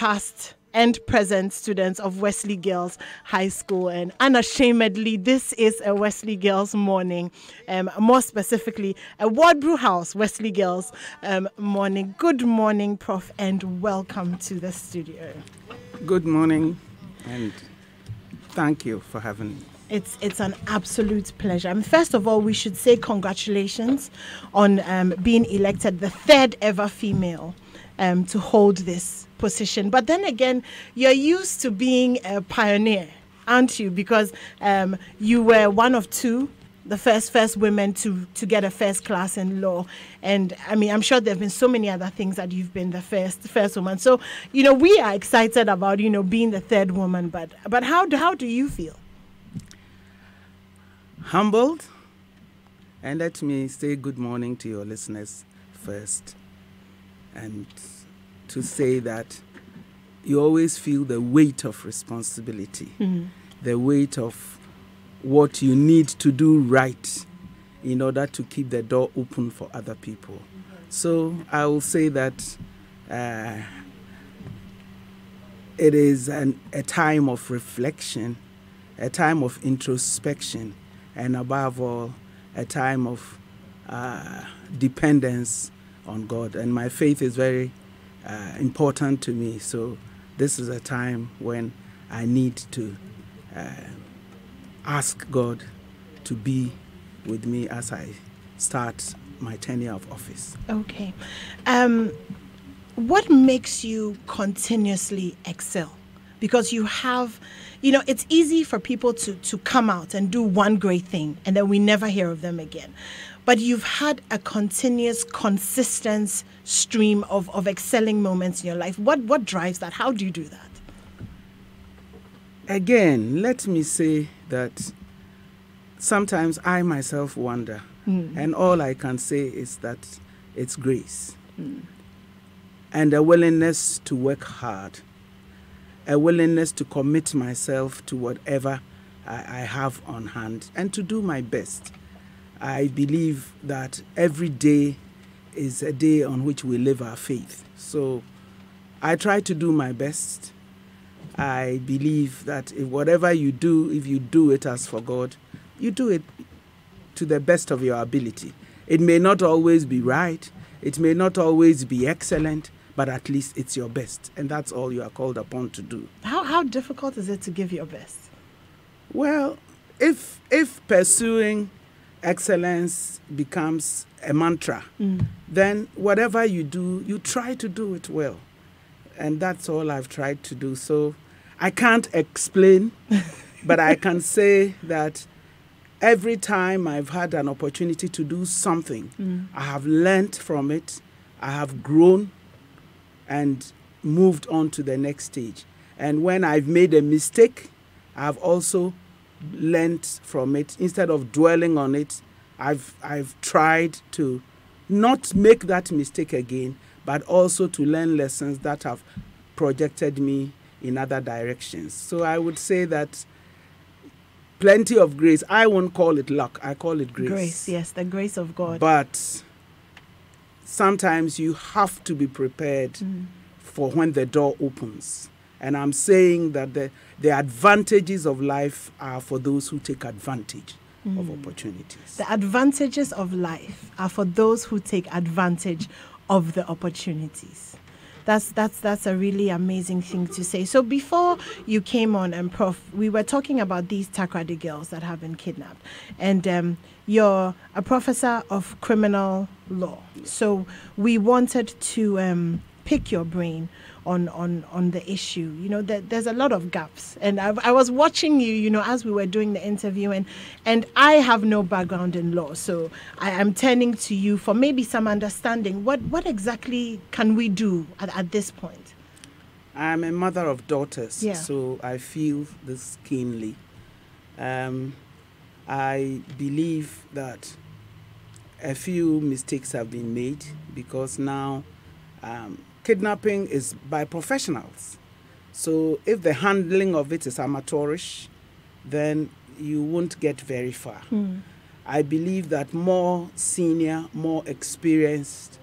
past and present students of Wesley Girls High School, and unashamedly, this is a Wesley Girls morning, more specifically, a Ward Brew House Wesley Girls morning. Good morning, Prof, and welcome to the studio. Good morning, and thank you for having me. It's an absolute pleasure. First of all, we should say congratulations on being elected the third ever female to hold this position. But then again, you're used to being a pioneer, aren't you? Because you were one of two, the first women to get a first class in law. And I'm sure there have been so many other things that you've been the first woman. So, we are excited about, being the third woman. But how do you feel? Humbled. And let me say good morning to your listeners first. And to say that you always feel the weight of responsibility, the weight of what you need to do right in order to keep the door open for other people. So I will say that it is a time of reflection, a time of introspection, and above all, a time of dependence on God. And my faith is very important to me. So this is a time when I need to ask God to be with me as I start my tenure of office. Okay. What makes you continuously excel? Because you have, it's easy for people to come out and do one great thing and then we never hear of them again. But you've had a continuous, consistent stream of excelling moments in your life. What drives that? How do you do that? Again, let me say that sometimes I myself wonder. And all I can say is that it's grace. And a willingness to work hard. A willingness to commit myself to whatever I have on hand and to do my best. I believe that every day is a day on which we live our faith. So I try to do my best. I believe that whatever you do, if you do it as for God, you do it to the best of your ability. It may not always be right. It may not always be excellent, but at least it's your best. And that's all you are called upon to do. How difficult is it to give your best? Well, if pursuing excellence becomes a mantra, then whatever you do, you try to do it well. And that's all I've tried to do. So I can't explain, but I can say that every time I've had an opportunity to do something, I have learnt from it, I have grown and moved on to the next stage. And when I've made a mistake, I've also learnt from it. Instead of dwelling on it, I've tried to not make that mistake again, but also to learn lessons that have projected me in other directions. So I would say that plenty of grace. I won't call it luck. I call it grace. Grace, yes, the grace of God. But sometimes you have to be prepared for when the door opens. And I'm saying that the advantages of life are for those who take advantage of opportunities. The advantages of life are for those who take advantage of the opportunities. That's a really amazing thing to say. So before you came on, and Prof, we were talking about these Takoradi girls that have been kidnapped. And you're a professor of criminal law. So we wanted to pick your brain on the issue. There's a lot of gaps. And I was watching you, as we were doing the interview, and I have no background in law. So I am turning to you for maybe some understanding. What exactly can we do at this point? I'm a mother of daughters, Yeah. so I feel this keenly. I believe that a few mistakes have been made because now kidnapping is by professionals. So if the handling of it is amateurish, then you won't get very far. I believe that more senior, more experienced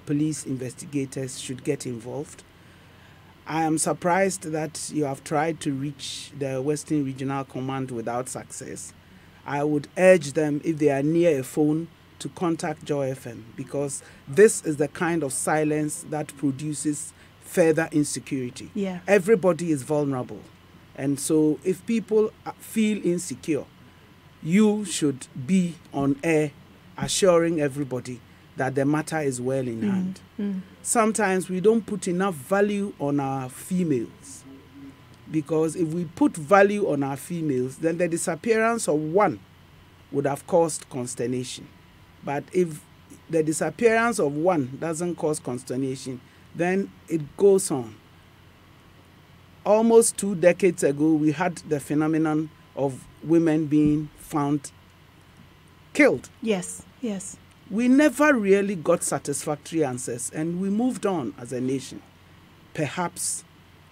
police investigators should get involved. I am surprised that you have tried to reach the Western Regional Command without success. I would urge them, if they are near a phone, to contact Joy FM, because this is the kind of silence that produces further insecurity. Yeah. Everybody is vulnerable. And so if people feel insecure, you should be on air assuring everybody that the matter is well in hand. Sometimes we don't put enough value on our females, because if we put value on our females, then the disappearance of one would have caused consternation. But if the disappearance of one doesn't cause consternation, then it goes on. Almost 2 decades ago, we had the phenomenon of women being found killed. Yes, yes. We never really got satisfactory answers, and we moved on as a nation. Perhaps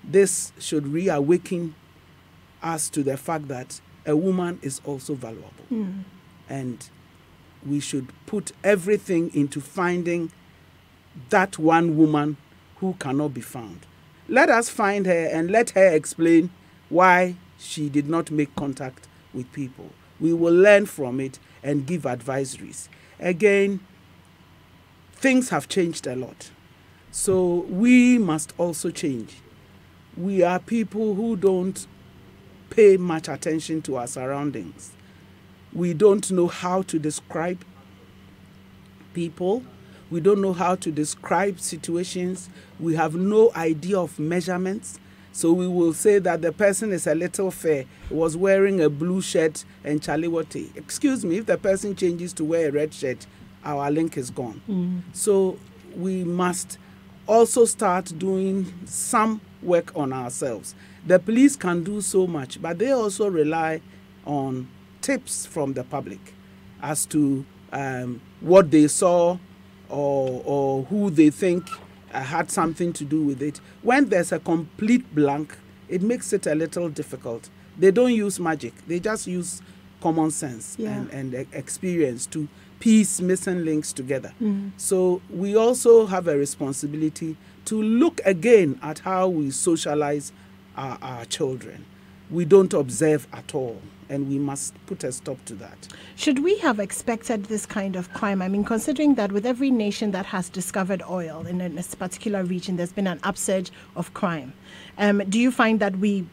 this should reawaken us to the fact that a woman is also valuable. And we should put everything into finding that one woman who cannot be found. Let us find her and let her explain why she did not make contact with people. We will learn from it and give advisories. Again, things have changed a lot. So we must also change. We are people who don't pay much attention to our surroundings. We don't know how to describe people. We don't know how to describe situations. We have no idea of measurements. So we will say that the person is a little fair, was wearing a blue shirt and chaliwate. Excuse me, if the person changes to wear a red shirt, our link is gone. So we must also start doing some work on ourselves. The police can do so much, but they also rely on tips from the public as to what they saw or who they think had something to do with it. When there's a complete blank, it makes it a little difficult. They don't use magic. They just use common sense and experience to piece missing links together. So we also have a responsibility to look again at how we socialize our children. We don't observe at all, and we must put a stop to that. Should we have expected this kind of crime? I mean, considering that with every nation that has discovered oil in a particular region, there's been an upsurge of crime. Do you find that we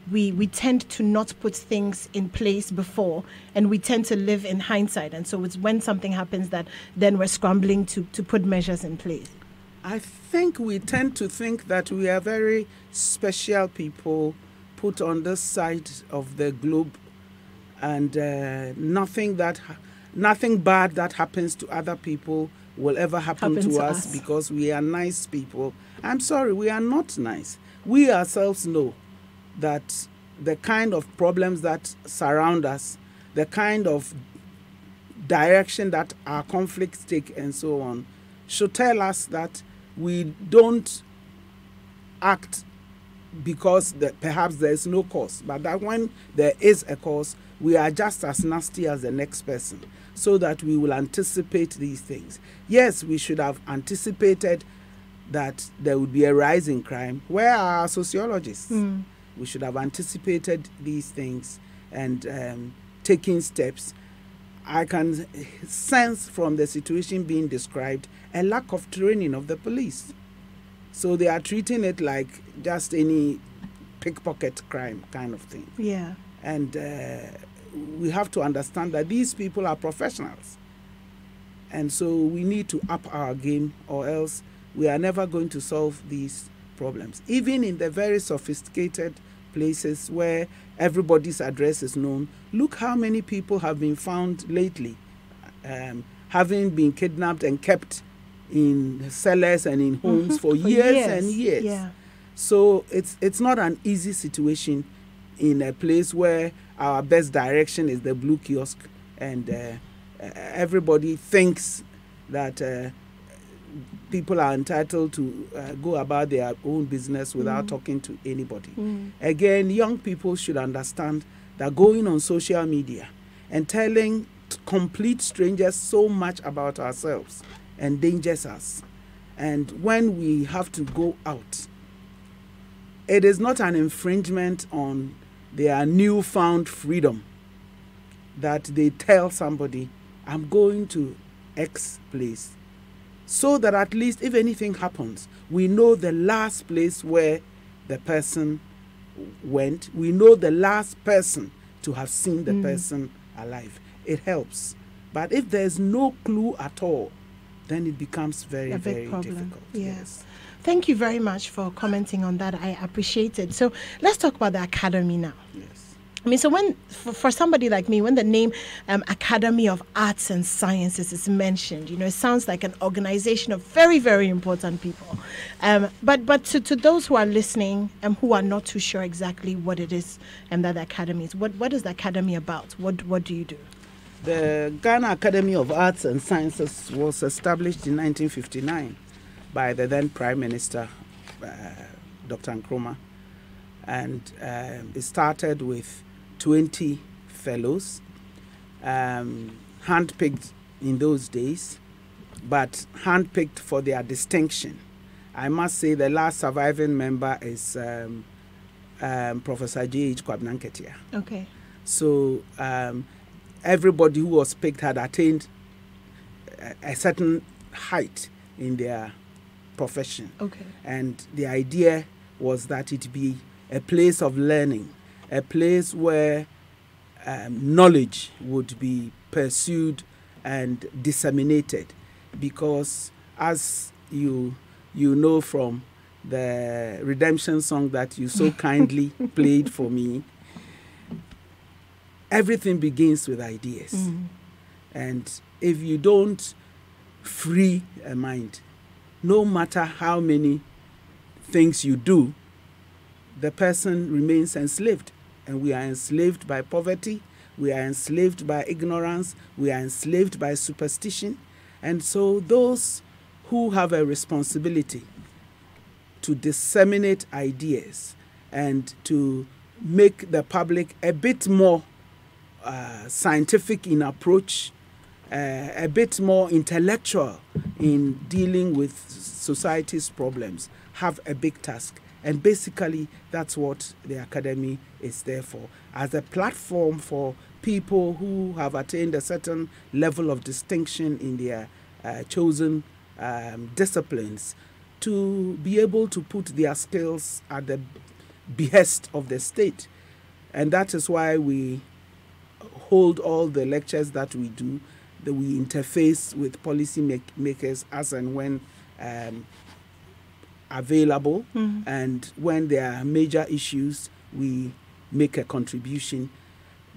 tend to not put things in place before, and we tend to live in hindsight? And so it's when something happens that then we're scrambling to put measures in place. I think we tend to think that we are very special people put on this side of the globe, and nothing bad that happens to other people will ever happen to us because we are nice people. I'm sorry, we are not nice. We ourselves know that the kind of problems that surround us, the kind of direction that our conflicts take and so on, should tell us that we don't act because perhaps there is no cause, but that when there is a cause, we are just as nasty as the next person, so that we will anticipate these things. Yes, we should have anticipated that there would be a rise in crime. Where are our sociologists? We should have anticipated these things and taken steps. I can sense from the situation being described a lack of training of the police. So they are treating it like just any pickpocket crime kind of thing. Yeah. And we have to understand that these people are professionals. And so we need to up our game, or else we are never going to solve these problems. Even in the very sophisticated places where everybody's address is known, look how many people have been found lately, having been kidnapped and kept in cellars and in homes for years and years. Yeah. So it's not an easy situation in a place where our best direction is the blue kiosk, and everybody thinks that people are entitled to go about their own business without talking to anybody. Again, young people should understand that going on social media and telling complete strangers so much about ourselves endangers us. And when we have to go out it is not an infringement on their newfound freedom that they tell somebody, I'm going to X place, so that at least if anything happens, we know the last place where the person went. We know the last person to have seen the person alive. It helps. But if there's no clue at all, then it becomes very difficult. Yes. Thank you very much for commenting on that. I appreciate it. So let's talk about the academy now. Yes. I mean, so when, for somebody like me, when the name Academy of Arts and Sciences is mentioned, you know, it sounds like an organization of very, very important people. But to those who are listening and who are not too sure exactly what it is and that the academy is, what is the academy about? What do you do? The Ghana Academy of Arts and Sciences was established in 1959 by the then Prime Minister, Dr. Nkrumah. And it started with 20 fellows, handpicked in those days, but handpicked for their distinction. I must say the last surviving member is Professor J.H. Kwabena Nketia. Okay. So everybody who was picked had attained a certain height in their profession. Okay. And the idea was that it be a place of learning, a place where knowledge would be pursued and disseminated. Because as you know from the redemption song that you so kindly played for me, everything begins with ideas. And if you don't free a mind, no matter how many things you do, the person remains enslaved. And we are enslaved by poverty, we are enslaved by ignorance, we are enslaved by superstition. And so those who have a responsibility to disseminate ideas and to make the public a bit more scientific in approach, a bit more intellectual in dealing with society's problems, have a big task. And basically, that's what the Academy is there for, as a platform for people who have attained a certain level of distinction in their chosen disciplines to be able to put their skills at the behest of the state. And that is why we hold all the lectures that we do, that we interface with policy makers as and when available, and when there are major issues, we make a contribution.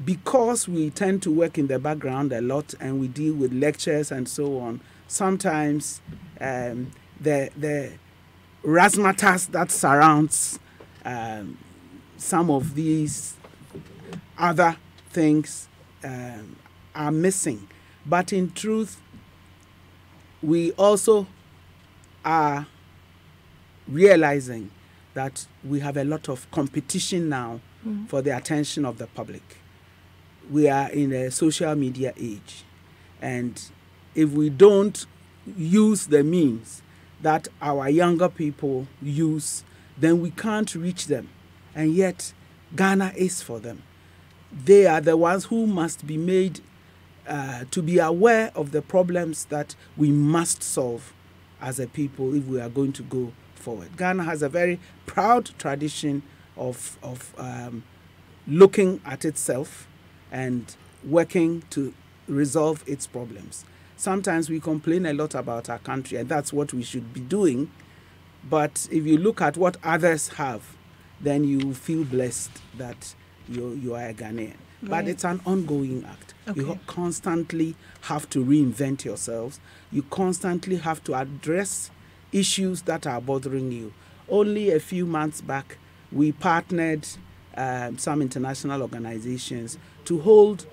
Because we tend to work in the background a lot and we deal with lectures and so on, sometimes the razzmatazz that surrounds some of these other things are missing. But in truth, we also are realizing that we have a lot of competition now for the attention of the public. We are in a social media age, and if we don't use the means that our younger people use, then we can't reach them. And yet, Ghana is for them. They are the ones who must be made to be aware of the problems that we must solve as a people if we are going to go forward. Ghana has a very proud tradition of looking at itself and working to resolve its problems. Sometimes we complain a lot about our country, and that's what we should be doing. But if you look at what others have, then you feel blessed that you are a Ghanaian. Right. But it's an ongoing act. Okay. You constantly have to reinvent yourselves. You constantly have to address issues that are bothering you. Only a few months back, we partnered some international organizations to hold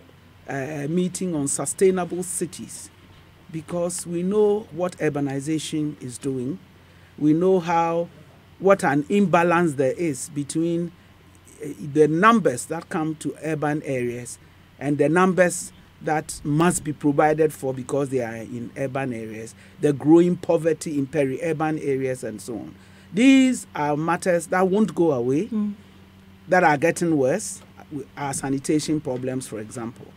a meeting on sustainable cities, because we know what urbanization is doing. We know what an imbalance there is between the numbers that come to urban areas and the numbers that must be provided for because they are in urban areas, the growing poverty in peri-urban areas and so on. These are matters that won't go away, that are getting worse, are sanitation problems, for example.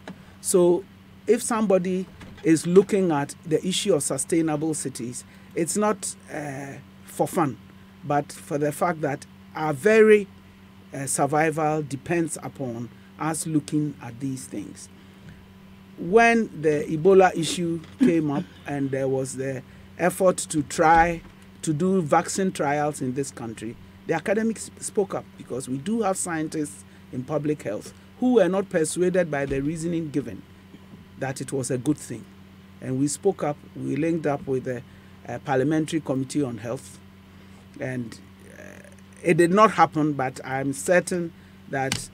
So if somebody is looking at the issue of sustainable cities, it's not for fun, but for the fact that our very survival depends upon us looking at these things. When the Ebola issue came up and there was the effort to try to do vaccine trials in this country, the academics spoke up, because we do have scientists in public health who were not persuaded by the reasoning given that it was a good thing. And we spoke up, we linked up with the Parliamentary Committee on Health, and it did not happen, but I'm certain that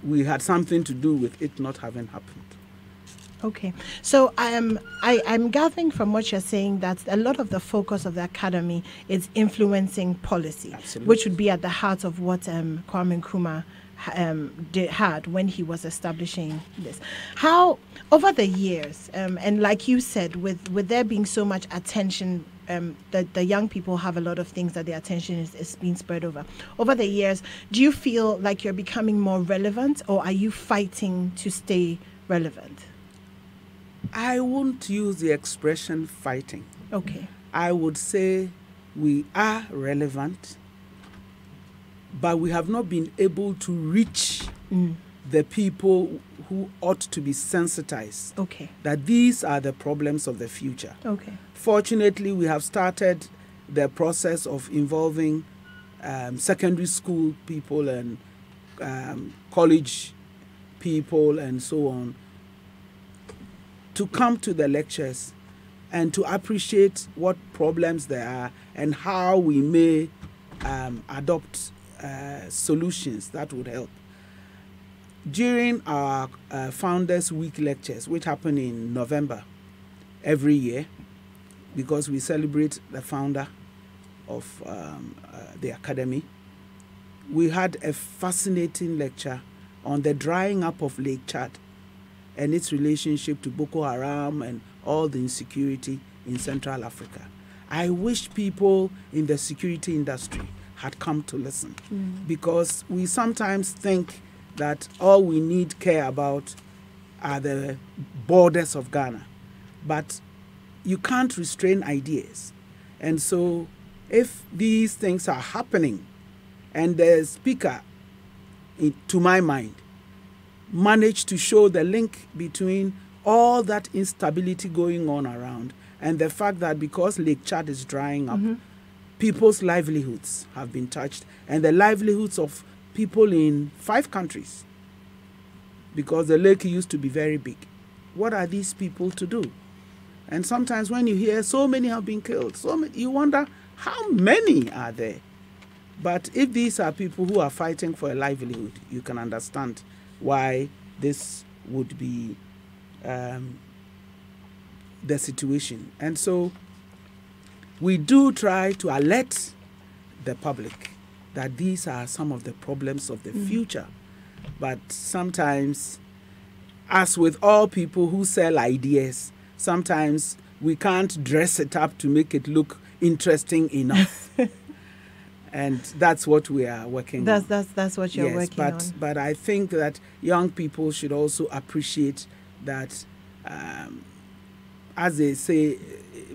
we had something to do with it not having happened. Okay, so I'm gathering from what you're saying that a lot of the focus of the academy is influencing policy, Absolutely. which would be at the heart of what Kwame Nkrumah had when he was establishing this. How, over the years, and like you said, with there being so much attention, that the young people have a lot of things that their attention is being spread over. Over the years, do you feel like you're becoming more relevant, or are you fighting to stay relevant? I won't use the expression fighting. Okay. I would say we are relevant, but we have not been able to reach the people who ought to be sensitized. Okay. That these are the problems of the future. Okay. Fortunately, we have started the process of involving secondary school people and college people and so on to come to the lectures and to appreciate what problems there are and how we may adopt solutions that would help. During our Founders Week lectures, which happen in November every year, because we celebrate the founder of the academy, we had a fascinating lecture on the drying up of Lake Chad and its relationship to Boko Haram and all the insecurity in Central Africa. I wish people in the security industry had come to listen, because we sometimes think that all we need care about are the borders of Ghana. But you can't restrain ideas. And so if these things are happening, and the speaker, to my mind, managed to show the link between all that instability going on around and the fact that because Lake Chad is drying up, people's livelihoods have been touched, and the livelihoods of people in 5 countries, because the lake used to be very big. What are these people to do? And sometimes when you hear so many have been killed, you wonder how many are there. But if these are people who are fighting for a livelihood, you can understand why this would be the situation. And so we do try to alert the public that these are some of the problems of the future. But sometimes, as with all people who sell ideas, sometimes we can't dress it up to make it look interesting enough. And that's what we are working on. That's what you're working on. But I think that young people should also appreciate that, as they say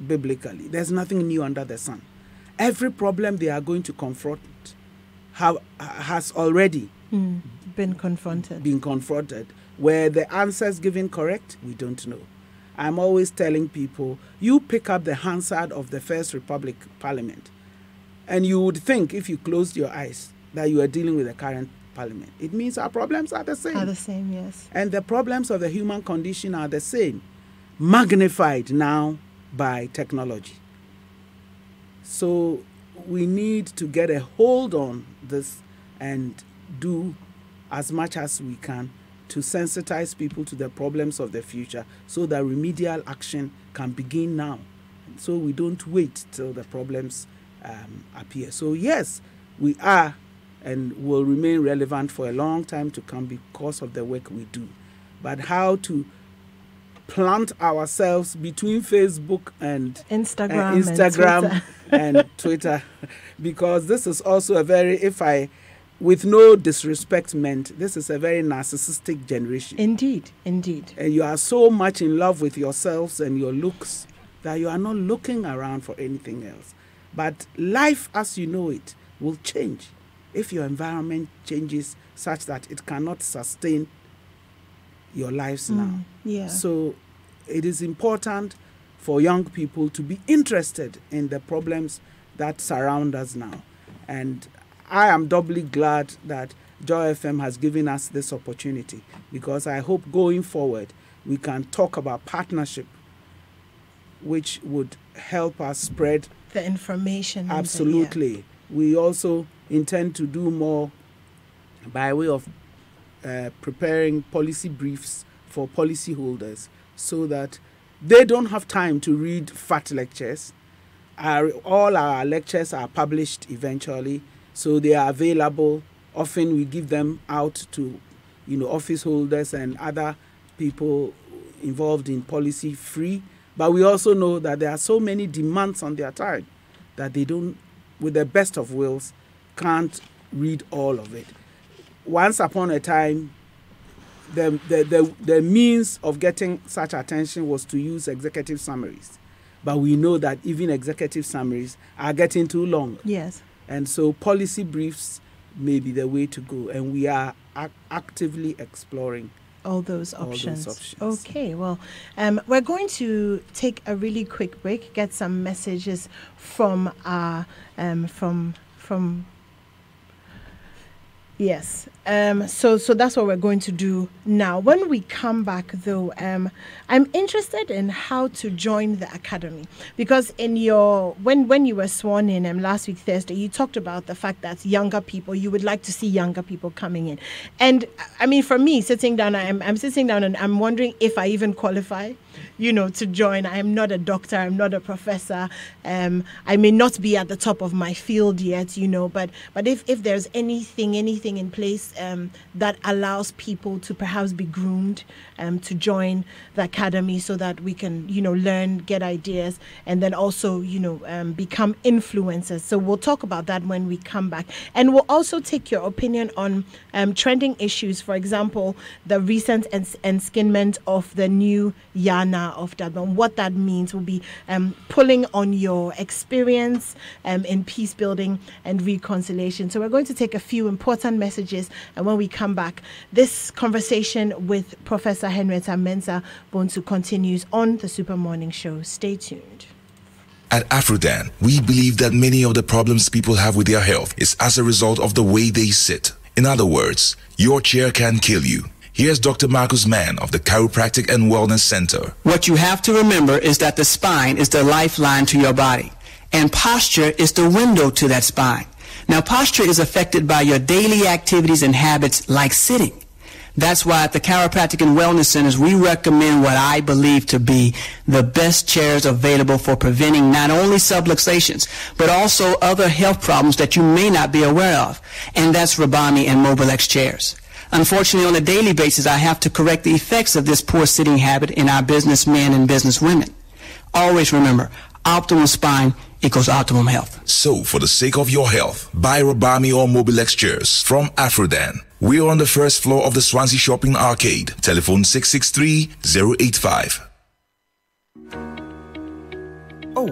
biblically, there's nothing new under the sun. Every problem they are going to confront has already been confronted. Were the answers given correct? We don't know. I'm always telling people, you pick up the Hansard of the First Republic Parliament, and you would think, if you closed your eyes, that you are dealing with the current parliament. It means our problems are the same. Are the same, yes. And the problems of the human condition are the same, magnified now by technology. So we need to get a hold on this and do as much as we can to sensitize people to the problems of the future so that remedial action can begin now. So we don't wait till the problems appear. So yes, we are and will remain relevant for a long time to come because of the work we do. But how to plant ourselves between Facebook and Instagram and Twitter, because this is also a very, with no disrespect meant, this is a very narcissistic generation. Indeed. And you are so much in love with yourselves and your looks that you are not looking around for anything else. But life as you know it will change if your environment changes such that it cannot sustain your lives now. Yeah. So it is important for young people to be interested in the problems that surround us now. And I am doubly glad that Joy FM has given us this opportunity, because I hope going forward we can talk about partnership which would help us spread the information. Absolutely. We also intend to do more by way of preparing policy briefs for policyholders, so that they don't have time to read fat lectures. All our lectures are published eventually, so they are available. Often we give them out to, office holders and other people involved in policy free. But we also know that there are so many demands on their time that they don't, with the best of wills, can't read all of it. Once upon a time, the means of getting such attention was to use executive summaries. But we know that even executive summaries are getting too long. Yes. And so policy briefs may be the way to go. And we are actively exploring all those options. Okay, well, we're going to take a really quick break, get some messages from our yes. So that's what we're going to do now. When we come back, though, I'm interested in how to join the academy, because in your when you were sworn in last week Thursday, you talked about the fact that younger people, you would like to see younger people coming in, and I mean, for me, sitting down, I'm sitting down and I'm wondering if I even qualify, to join. I am not a doctor, I'm not a professor, I may not be at the top of my field yet, but if there's anything in place that allows people to perhaps be groomed to join the academy, so that we can, learn, get ideas, and then also, become influencers. So we'll talk about that when we come back. And we'll also take your opinion on trending issues. For example, the recent enskinment of the new Yana of Durban. What that means will be pulling on your experience in peace building and reconciliation. So we're going to take a few important messages, and when we come back, this conversation with Professor Henrietta Mensah Bonsu continues on the Super Morning Show. Stay tuned. At Afrodan, we believe that many of the problems people have with their health is as a result of the way they sit. In other words, your chair can kill you. Here's Dr. Marcus Mann of the Chiropractic and Wellness Center. What you have to remember is that the spine is the lifeline to your body, and posture is the window to that spine. Now, posture is affected by your daily activities and habits like sitting. That's why at the Chiropractic and Wellness Centers, we recommend what I believe to be the best chairs available for preventing not only subluxations, but also other health problems that you may not be aware of. And that's Rabami and Mobilex chairs. Unfortunately, on a daily basis, I have to correct the effects of this poor sitting habit in our businessmen and businesswomen. Always remember, optimal spine equals optimum health. So, for the sake of your health, buy Rabami or Mobilex chairs from Afrodan. We're on the first floor of the Swansea Shopping Arcade. Telephone 663-085. Oh.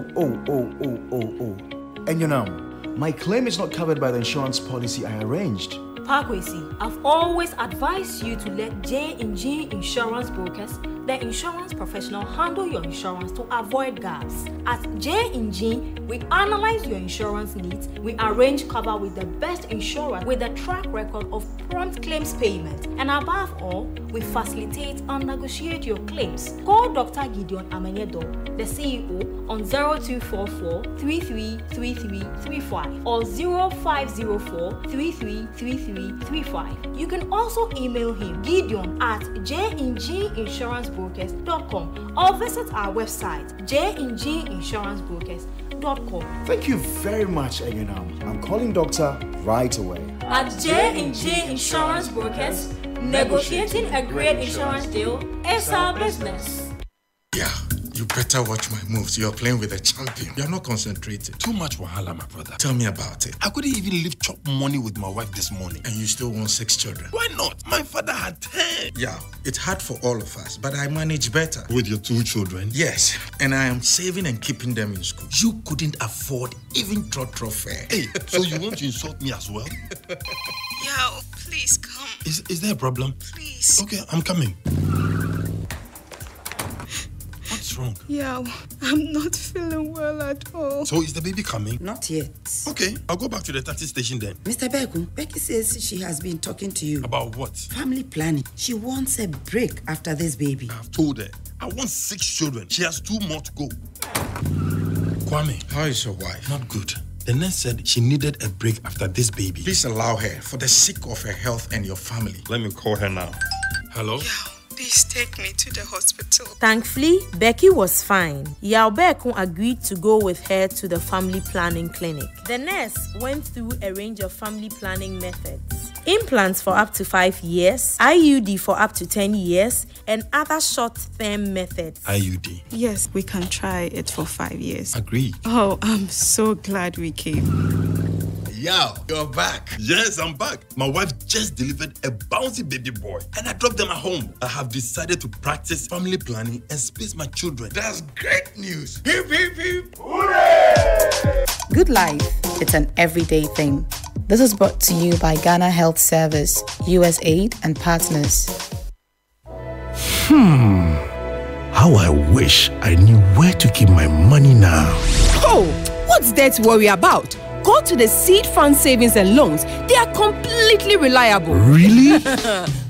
And my claim is not covered by the insurance policy I arranged. Parkwesi, I've always advised you to let J&G Insurance Brokers, the insurance professional, handle your insurance to avoid gaps. At J&G, we analyze your insurance needs, we arrange cover with the best insurer with a track record of prompt claims payment, and above all, we facilitate and negotiate your claims. Call Dr. Gideon Amenyedo, the CEO, on 0244-333335 or 0504-333335. You can also email him, Gideon, at jinginsurancebrokers.com or visit our website, jinginsurancebrokers.com. Thank you very much, Egenam. I'm calling Doctor right away. At J&G Insurance Brokers, negotiating a great insurance deal is our business. You better watch my moves. You're playing with a champion. You're not concentrated. Too much wahala, my brother. Tell me about it. I couldn't even leave chop money with my wife this morning. And you still want 6 children? Why not? My father had 10. Yeah, it's hard for all of us, but I manage better. With your 2 children? Yes, and I am saving and keeping them in school. You couldn't afford even trotro fare. Hey, so you want to insult me as well? Yao, please come. Is there a problem? Please. Okay, I'm coming. What's wrong? Yao, I'm not feeling well at all. So is the baby coming? Not yet. Okay, I'll go back to the taxi station then. Mr. Beku, Becky says she has been talking to you. About what? Family planning. She wants a break after this baby. I've told her. I want 6 children. She has 2 more to go. Kwame. How is your wife? Not good. The nurse said she needed a break after this baby. Please allow her, for the sake of her health and your family. Let me call her now. Hello? Yao, please take me to the hospital. Thankfully, Becky was fine. Yao Bekun agreed to go with her to the family planning clinic. The nurse went through a range of family planning methods. Implants for up to 5 years, IUD for up to 10 years, and other short-term methods. IUD? Yes, we can try it for 5 years. Agreed. Oh, I'm so glad we came. Yao, you're back. Yes, I'm back. My wife just delivered a bouncy baby boy, and I dropped them at home. I have decided to practice family planning and space my children. That's great news. Hip, hip, hip. Hooray! Good life. It's an everyday thing. This is brought to you by Ghana Health Service, USAID, and partners. How I wish I knew where to keep my money now. Oh, what's there to worry about? Go to the Seed Fund Savings and Loans. They are completely reliable. Really?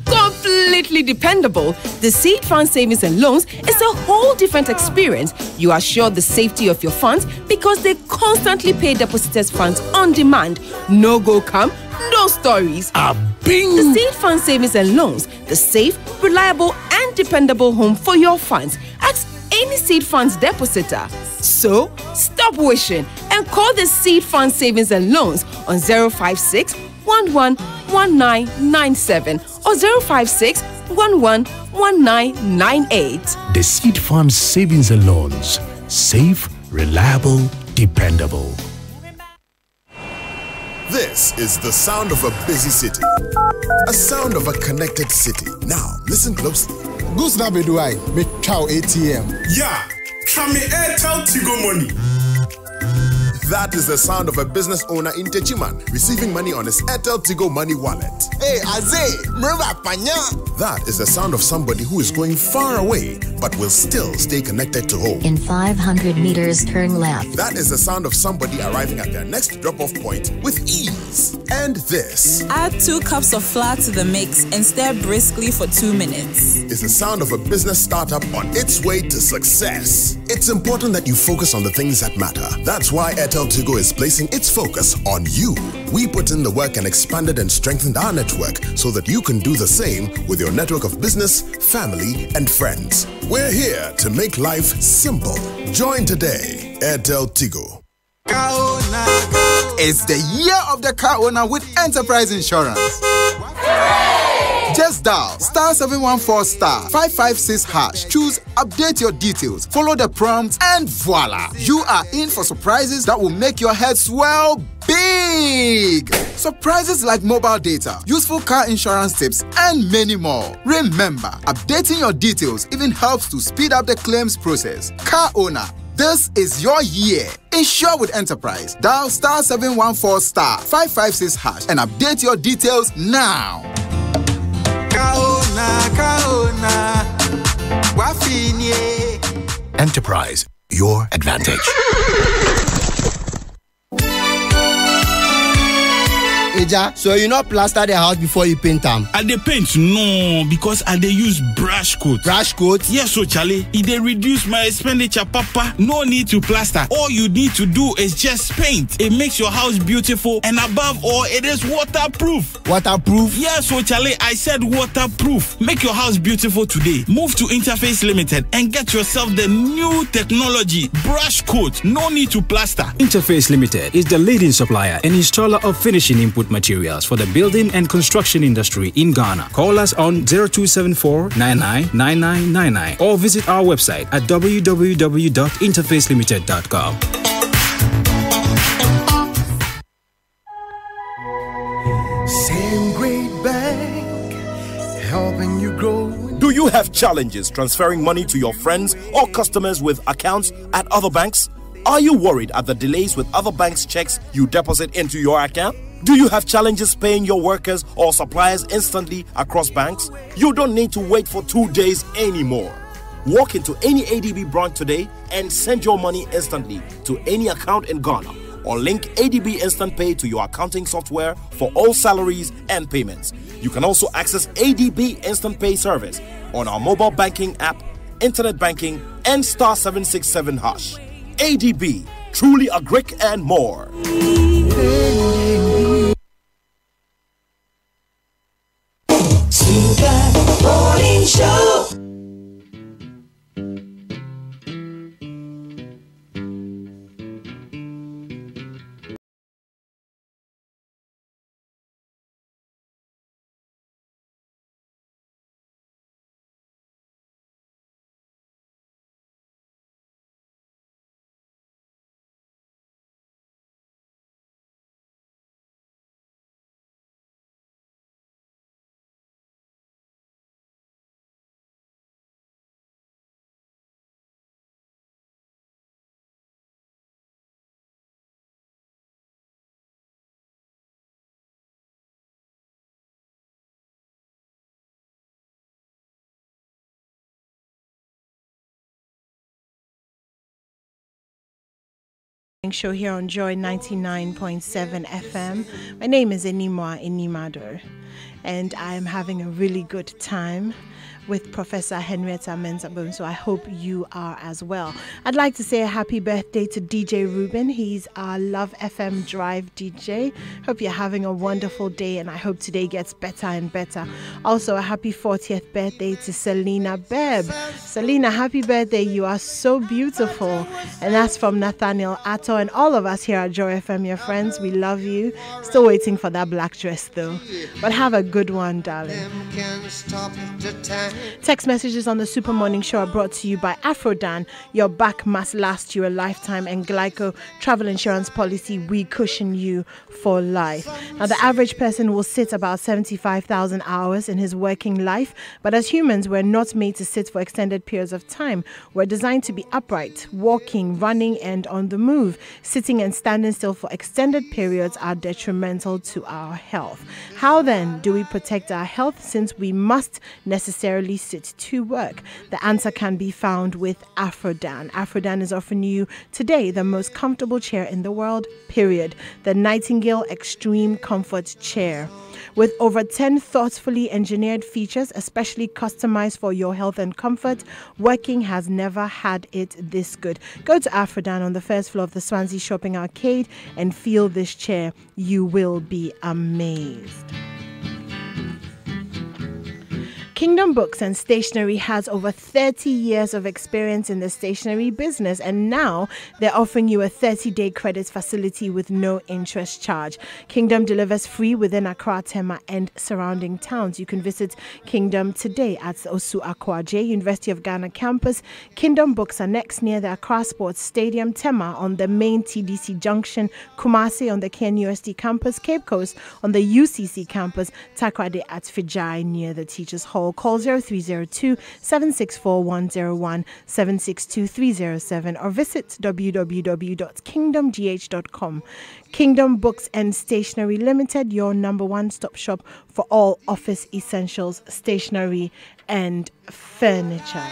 Completely dependable. The Seed Fund Savings and Loans is a whole different experience. You assure the safety of your funds because they constantly pay depositors' funds on demand. No go come, no stories. Bing! The Seed Fund Savings and Loans, the safe, reliable, and dependable home for your funds. Ask any Seed Funds depositor. So, stop wishing and call the Seed Fund Savings and Loans on 056 111997 or 056 111998. The Seed Fund Savings and Loans. Safe, reliable, dependable. This is the sound of a busy city. A sound of a connected city. Now, listen closely. Goose na beduai, me chow ATM. Yeah, come me Airtel Tigo money. That is the sound of a business owner in Techiman receiving money on his Airtel Tigo Money wallet. Hey, Aze, mreba panya. That is the sound of somebody who is going far away but will still stay connected to home. In 500 meters, turn left. That is the sound of somebody arriving at their next drop-off point with ease. And this. Add 2 cups of flour to the mix and stir briskly for 2 minutes. Is the sound of a business startup on its way to success. It's important that you focus on the things that matter. That's why Airtel Tigo is placing its focus on you. We put in the work and expanded and strengthened our network so that you can do the same with your network of business, family, and friends. We're here to make life simple. Join today. Airtel Tigo. It's the year of the car owner with Enterprise Insurance. Just dial *714*556#. Choose update your details, follow the prompts, and voila! You are in for surprises that will make your head swell big! Surprises like mobile data, useful car insurance tips, and many more. Remember, updating your details even helps to speed up the claims process. Car owner, this is your year. Insure with Enterprise. Dial *714*556# and update your details now. Enterprise, your advantage. Eja, so you not plaster the house before you paint them? I dey paint no, because I dey use brush coat. Brush coat? Yes, so Charlie, it dey reduce my expenditure, Papa. No need to plaster. All you need to do is just paint. It makes your house beautiful, and above all, it is waterproof. Waterproof? Yes, so Charlie, I said waterproof. Make your house beautiful today. Move to Interface Limited and get yourself the new technology brush coat. No need to plaster. Interface Limited is the leading supplier and installer of finishing input materials for the building and construction industry in Ghana. Call us on 0274-999999 or visit our website at www.interfacelimited.com. Same great bank, helping you grow. Do you have challenges transferring money to your friends or customers with accounts at other banks? Are you worried at the delays with other banks' checks you deposit into your account? Do you have challenges paying your workers or suppliers instantly across banks? You don't need to wait for 2 days anymore. Walk into any ADB branch today and send your money instantly to any account in Ghana, or link ADB Instant Pay to your accounting software for all salaries and payments. You can also access ADB Instant Pay service on our mobile banking app, internet banking, and star 767 hash. ADB, truly a Greek and more. Super Morning Show. Show here on Joy 99.7 FM. My name is Enimwa Inimado, and I am having a really good time with Professor Henrietta Mensah-Bone, so I hope you are as well. I'd like to say a happy birthday to DJ Ruben. He's our Love FM Drive DJ. Hope you're having a wonderful day, and I hope today gets better and better. Also, a happy 40th birthday to Selena Bebb. Selena, happy birthday. You are so beautiful. And that's from Nathaniel Atto and all of us here at Joy FM, your friends. We love you. Still waiting for that black dress, though. But have a good one, darling. Text messages on the Super Morning Show are brought to you by Afrodan. Your back must last you a lifetime, and Glyco travel insurance policy. We cushion you for life. Now, the average person will sit about 75,000 hours in his working life, but as humans, we're not made to sit for extended periods of time. We're designed to be upright, walking, running, and on the move. Sitting and standing still for extended periods are detrimental to our health. How then do we protect our health, since we must necessarily sit to work? The answer can be found with Afrodan. Afrodan is offering you today the most comfortable chair in the world, period. The Nightingale Extreme Comfort Chair. With over 10 thoughtfully engineered features, especially customized for your health and comfort, working has never had it this good. Go to Afrodan on the first floor of the Swansea Shopping Arcade and feel this chair. You will be amazed. Kingdom Books and Stationery has over 30 years of experience in the stationery business, and now they're offering you a 30-day credit facility with no interest charge. Kingdom delivers free within Accra, Tema, and surrounding towns. You can visit Kingdom today at Osu Akwaje, University of Ghana campus. Kingdom Books are next near the Accra Sports Stadium, Tema on the main TDC Junction, Kumasi on the KNUST campus, Cape Coast on the UCC campus, Takrade at Fijai near the Teachers Hall. Call 0302-764-101, 762-307 or visit www.kingdomgh.com. Kingdom Books and Stationery Limited, your number one stop shop for all office essentials, stationery and furniture.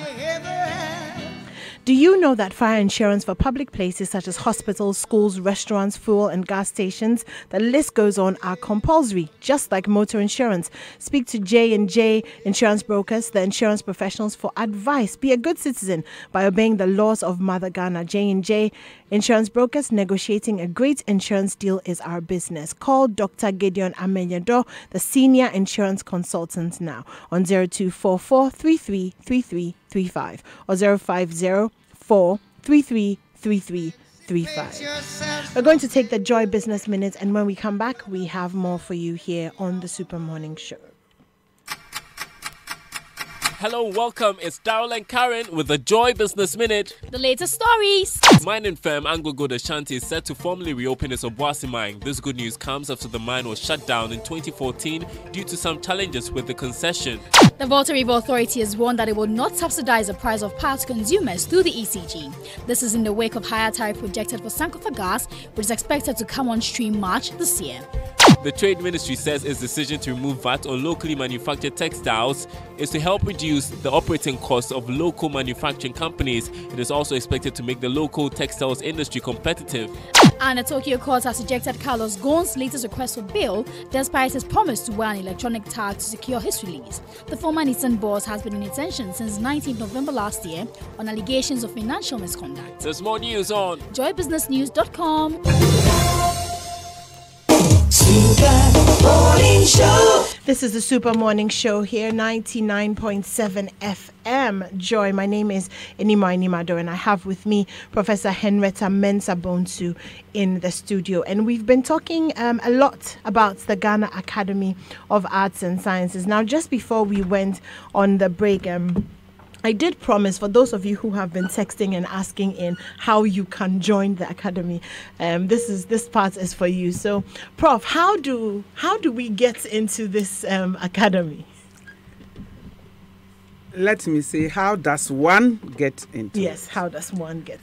Do you know that fire insurance for public places such as hospitals, schools, restaurants, fuel and gas stations, the list goes on, are compulsory, just like motor insurance? Speak to J&J Insurance Brokers, the insurance professionals, for advice. Be a good citizen by obeying the laws of Mother Ghana. J&J Insurance Brokers, negotiating a great insurance deal is our business. Call Dr. Gideon Amenyado, the senior insurance consultant, now on 0244-333335 or 050-433-3335. 35. We're going to take the Joy Business Minute, and when we come back, we have more for you here on the Super Morning Show. Hello, welcome. It's Daryl and Karen with the Joy Business Minute. The latest stories. Mining firm AngloGold Ashanti is set to formally reopen its Obuasi mine. This good news comes after the mine was shut down in 2014 due to some challenges with the concession. The Volta River Authority has warned that it will not subsidize the price of power to consumers through the ECG. This is in the wake of higher tariff projected for Sankofa gas, which is expected to come on stream March this year. The Trade Ministry says its decision to remove VAT on locally manufactured textiles is to help reduce the operating costs of local manufacturing companies. It is also expected to make the local textiles industry competitive. And the Tokyo court has rejected Carlos Ghosn's latest request for bail, despite his promise to wear an electronic tag to secure his release. The former Nissan boss has been in detention since 19th November last year on allegations of financial misconduct. There's more news on joybusinessnews.com. Super Morning Show. This is the Super Morning Show here, 99.7 FM. Joy. My name is Enima Inimado, and I have with me Professor Henrietta Mensah Bonsu in the studio. And we've been talking a lot about the Ghana Academy of Arts and Sciences. Now, just before we went on the break, I did promise for those of you who have been texting and asking in how you can join the academy. This part is for you. So, Prof, how do we get into this academy? Let me say, how does one get into it? Yes, how does one get?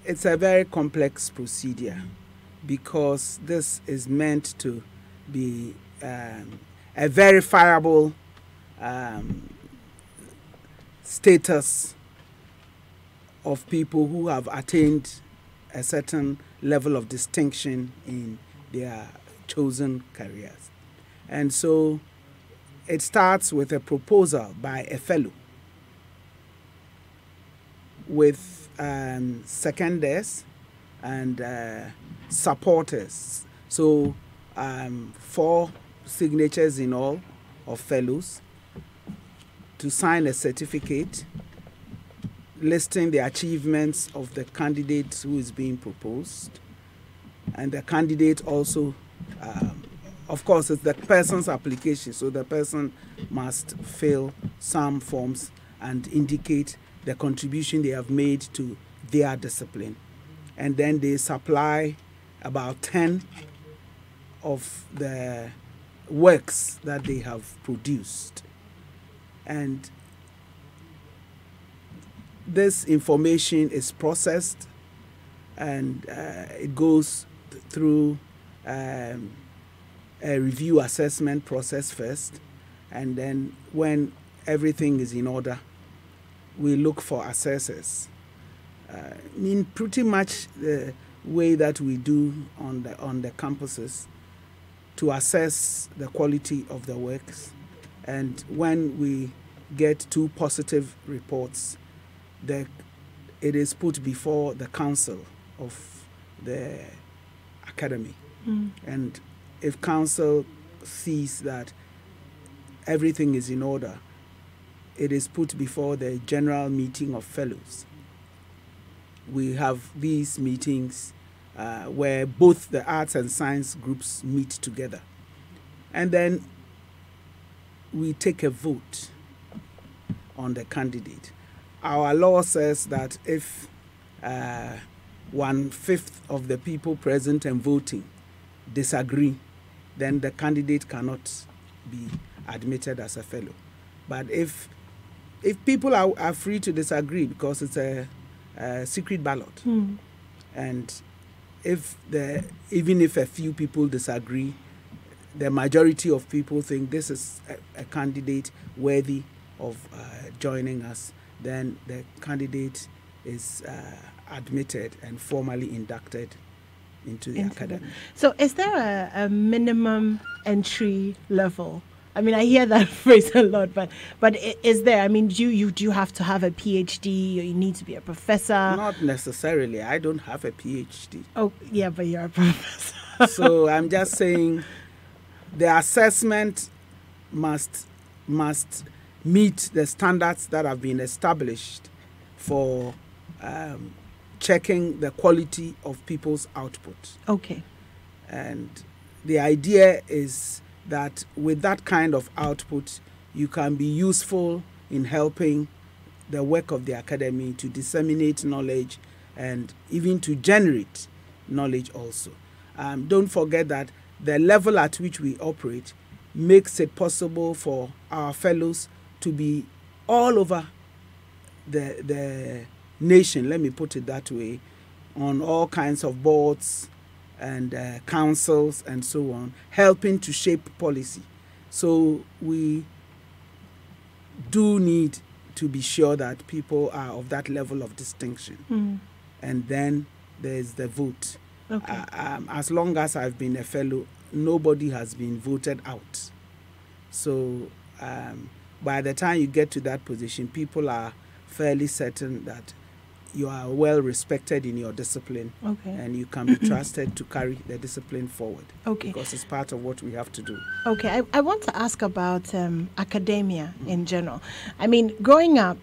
It's a very complex procedure because this is meant to be a verifiable status of people who have attained a certain level of distinction in their chosen careers. And so it starts with a proposal by a fellow with seconders and supporters. So 4 signatures in all of fellows to sign a certificate listing the achievements of the candidate who is being proposed. And the candidate also, of course, it's the person's application, so the person must fill some forms and indicate the contribution they have made to their discipline. And then they supply about 10 of the works that they have produced. And this information is processed and it goes through a review assessment process first. And then when everything is in order, we look for assessors. In pretty much the way that we do on the campuses to assess the quality of the works. And when we get 2 positive reports, it is put before the council of the academy. And if council sees that everything is in order, it is put before the general meeting of fellows. We have these meetings where both the arts and science groups meet together. And then we take a vote on the candidate. Our law says that if 1/5 of the people present and voting disagree, then the candidate cannot be admitted as a fellow. But if people are free to disagree because it's a secret ballot, and even if a few people disagree, the majority of people think this is a candidate worthy of joining us, then the candidate is admitted and formally inducted into the academy. So is there a minimum entry level? I mean, I hear that phrase a lot, but is there? I mean, do you have to have a PhD, or you need to be a professor? Not necessarily. I don't have a PhD. Oh, yeah, but you're a professor. So I'm just saying the assessment must meet the standards that have been established for checking the quality of people's output. Okay. And the idea is that with that kind of output, you can be useful in helping the work of the academy to disseminate knowledge and even to generate knowledge also. Don't forget that the level at which we operate makes it possible for our fellows to be all over the nation, let me put it that way, on all kinds of boards and councils and so on, helping to shape policy. So we do need to be sure that people are of that level of distinction. And then there's the vote. Okay. As long as I've been a fellow, nobody has been voted out. So by the time you get to that position, people are fairly certain that you are well respected in your discipline, okay, and you can be trusted to carry the discipline forward, okay, because it's part of what we have to do. Okay, I want to ask about academia in general. I mean, growing up,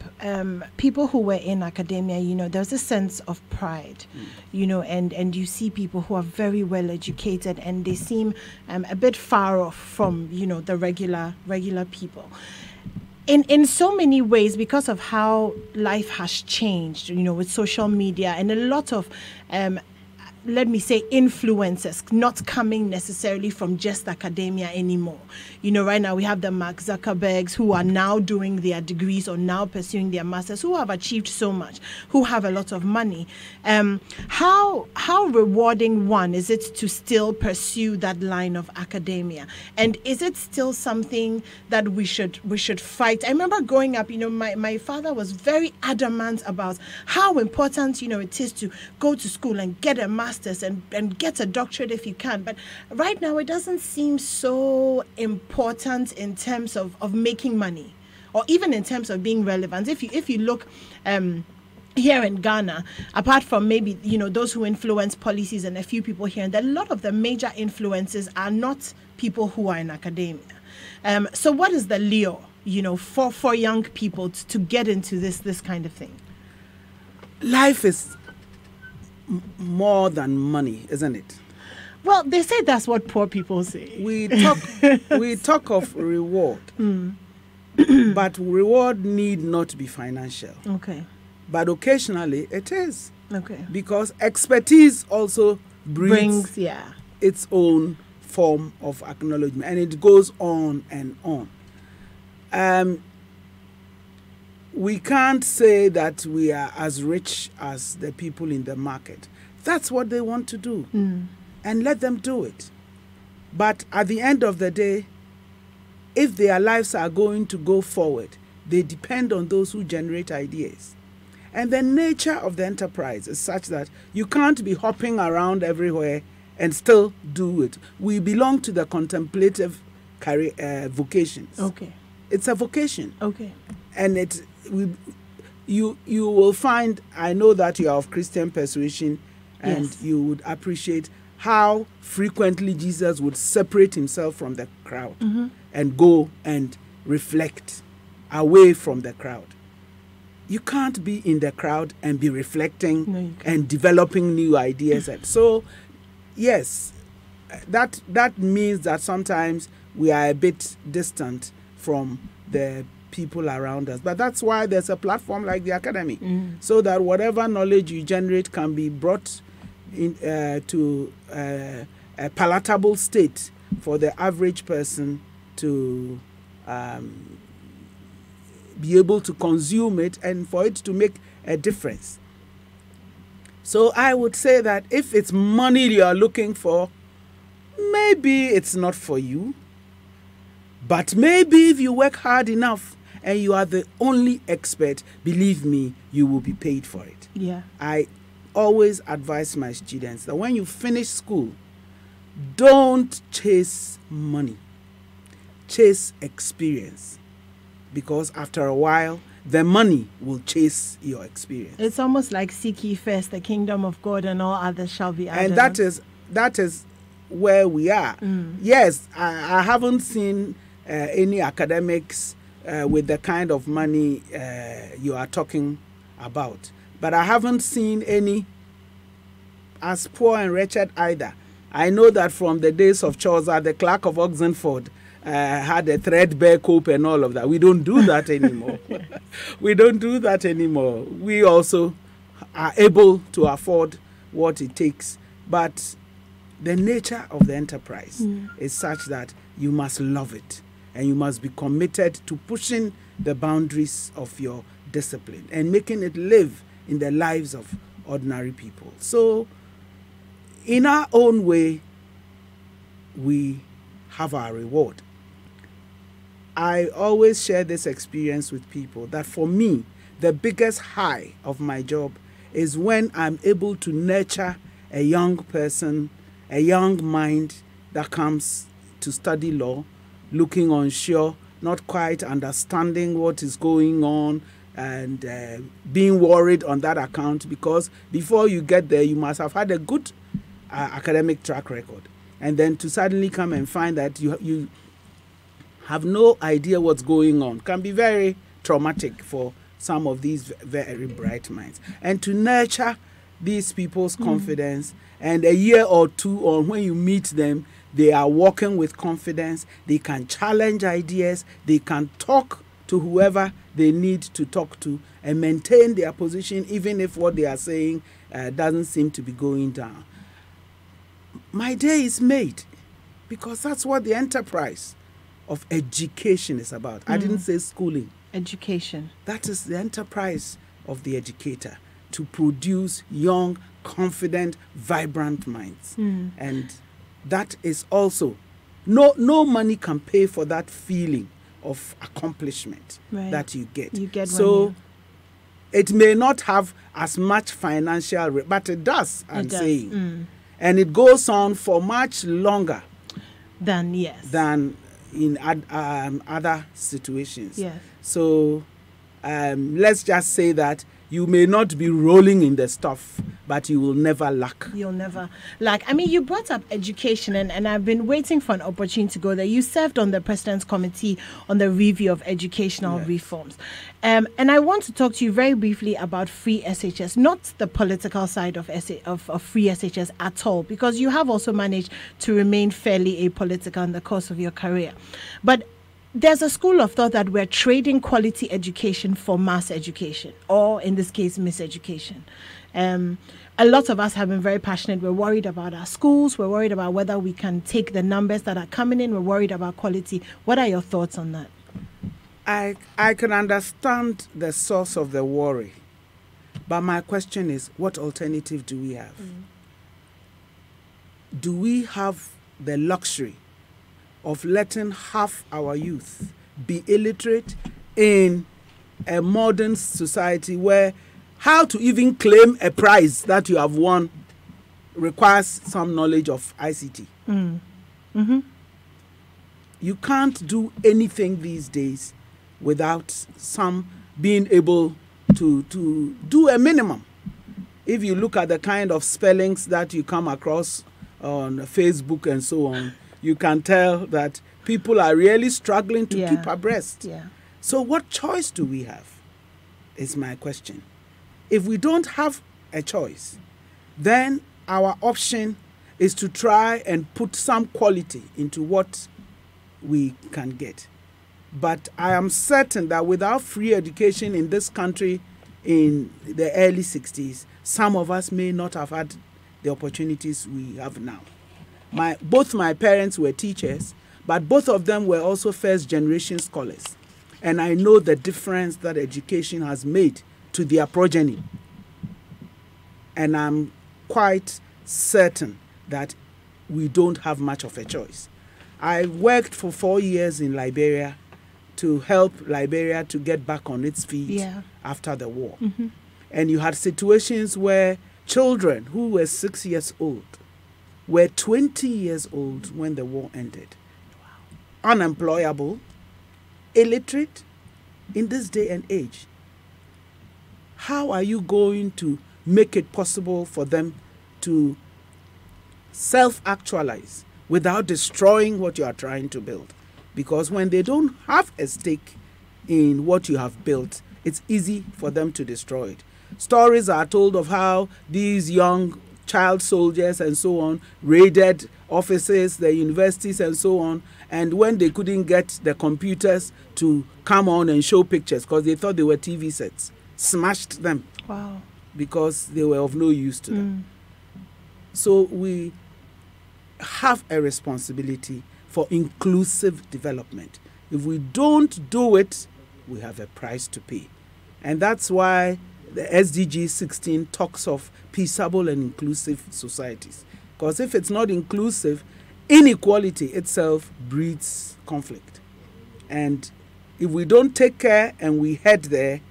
people who were in academia, you know, there's a sense of pride, you know, and you see people who are very well educated and they seem a bit far off from, you know, the regular people. In so many ways, because of how life has changed, you know, with social media and a lot of, let me say, influencers not coming necessarily from just academia anymore. You know, right now we have the Mark Zuckerbergs who are now doing their degrees or now pursuing their masters, who have achieved so much, who have a lot of money. How rewarding, one, is it to still pursue that line of academia? And is it still something that we should fight? I remember growing up, you know, my father was very adamant about how important, you know, it is to go to school and get a master's and get a doctorate if you can. But right now it doesn't seem so important in terms of making money, or even in terms of being relevant. If you look here in Ghana, apart from maybe, you know, those who influence policies and a few people here and there, a lot of the major influences are not people who are in academia. So what is the lure, you know, for young people to get into this kind of thing? Life is more than money, isn't it? Well, they say that's what poor people say. We talk of reward, but reward need not be financial. Okay. But occasionally it is. Okay. Because expertise also brings yeah, its own form of acknowledgement, and it goes on and on. We can't say that we are as rich as the people in the market. That's what they want to do. And let them do it. But at the end of the day, if their lives are going to go forward, they depend on those who generate ideas. And the nature of the enterprise is such that you can't be hopping around everywhere and still do it. We belong to the contemplative career vocations. Okay. It's a vocation. Okay. And you will find, I know that you are of Christian persuasion, and yes, you would appreciate how frequently Jesus would separate himself from the crowd and go and reflect away from the crowd. You can't be in the crowd and be reflecting and developing new ideas. And so, yes, that means that sometimes we are a bit distant from the people around us. But that's why there's a platform like the Academy, so that whatever knowledge you generate can be brought in, to a palatable state for the average person to be able to consume it and for it to make a difference. So I would say that if it's money you are looking for, maybe it's not for you. But maybe if you work hard enough and you are the only expert, believe me, you will be paid for it. Yeah. I always advise my students that when you finish school, don't chase money. Chase experience. Because after a while, the money will chase your experience. It's almost like seek ye first the kingdom of God, and all others shall be added. And that is where we are. Yes, I haven't seen any academics with the kind of money you are talking about. But I haven't seen any as poor and wretched either. I know that from the days of Chaucer, the Clerk of Oxenford had a threadbare cope and all of that. We don't do that anymore. We don't do that anymore. We also are able to afford what it takes. But the nature of the enterprise is such that you must love it and you must be committed to pushing the boundaries of your discipline and making it live in the lives of ordinary people. So, in our own way, we have our reward. I always share this experience with people that for me, the biggest high of my job is when I'm able to nurture a young person, a young mind that comes to study law, looking unsure, not quite understanding what is going on, and being worried on that account, because before you get there, you must have had a good academic track record. And then to suddenly come and find that you have no idea what's going on can be very traumatic for some of these very bright minds. And to nurture these people's confidence, and a year or two on, when you meet them, they are walking with confidence, they can challenge ideas, they can talk to whoever they need to talk to and maintain their position even if what they are saying doesn't seem to be going down. My day is made, because that's what the enterprise of education is about. I didn't say schooling. Education. That is the enterprise of the educator, to produce young, confident, vibrant minds. And that is also, no money can pay for that feeling of accomplishment that you get. So it may not have as much financial, but it does, I'm saying. And it goes on for much longer than in other situations. Yes. So let's just say that you may not be rolling in the stuff, but you will never lack. You'll never lack. I mean, you brought up education, and I've been waiting for an opportunity to go there. You served on the President's Committee on the Review of Educational Reforms. And I want to talk to you very briefly about free SHS, not the political side of free SHS at all, because you have also managed to remain fairly apolitical in the course of your career. But there's a school of thought that we're trading quality education for mass education, or in this case, miseducation. A lot of us have been very passionate. We're worried about our schools. We're worried about whether we can take the numbers that are coming in. We're worried about quality. What are your thoughts on that? I can understand the source of the worry. But my question is, what alternative do we have? Do we have the luxury of letting half our youth be illiterate in a modern society where how to even claim a prize that you have won requires some knowledge of ICT? You can't do anything these days without some being able to do a minimum. If you look at the kind of spellings that you come across on Facebook and so on, you can tell that people are really struggling to keep abreast. So what choice do we have, is my question. If we don't have a choice, then our option is to try and put some quality into what we can get. But I am certain that without free education in this country in the early 60s, some of us may not have had the opportunities we have now. Both my parents were teachers, but both of them were also first-generation scholars. And I know the difference that education has made to their progeny. And I'm quite certain that we don't have much of a choice. I worked for 4 years in Liberia to help Liberia to get back on its feet after the war. And you had situations where children who were 6 years old were 20 years old when the war ended. Unemployable, illiterate in this day and age. How are you going to make it possible for them to self-actualize without destroying what you are trying to build? Because when they don't have a stake in what you have built, it's easy for them to destroy it. Stories are told of how these young child soldiers and so on, raided offices, the universities and so on. And when they couldn't get the computers to come on and show pictures because they thought they were TV sets, smashed them. Wow. Because they were of no use to them. So we have a responsibility for inclusive development. If we don't do it, we have a price to pay. And that's why the SDG 16 talks of peaceable and inclusive societies. Because if it's not inclusive, inequality itself breeds conflict. And if we don't take care and we head there,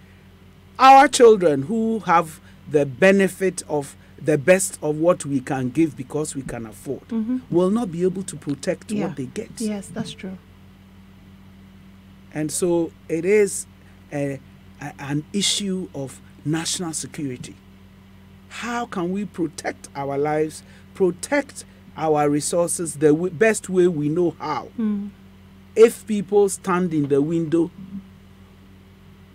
our children who have the benefit of the best of what we can give because we can afford will not be able to protect what they get. Yes, that's true. And so it is an issue of national security. How can we protect our lives, protect our resources the best way we know how? If people stand in the window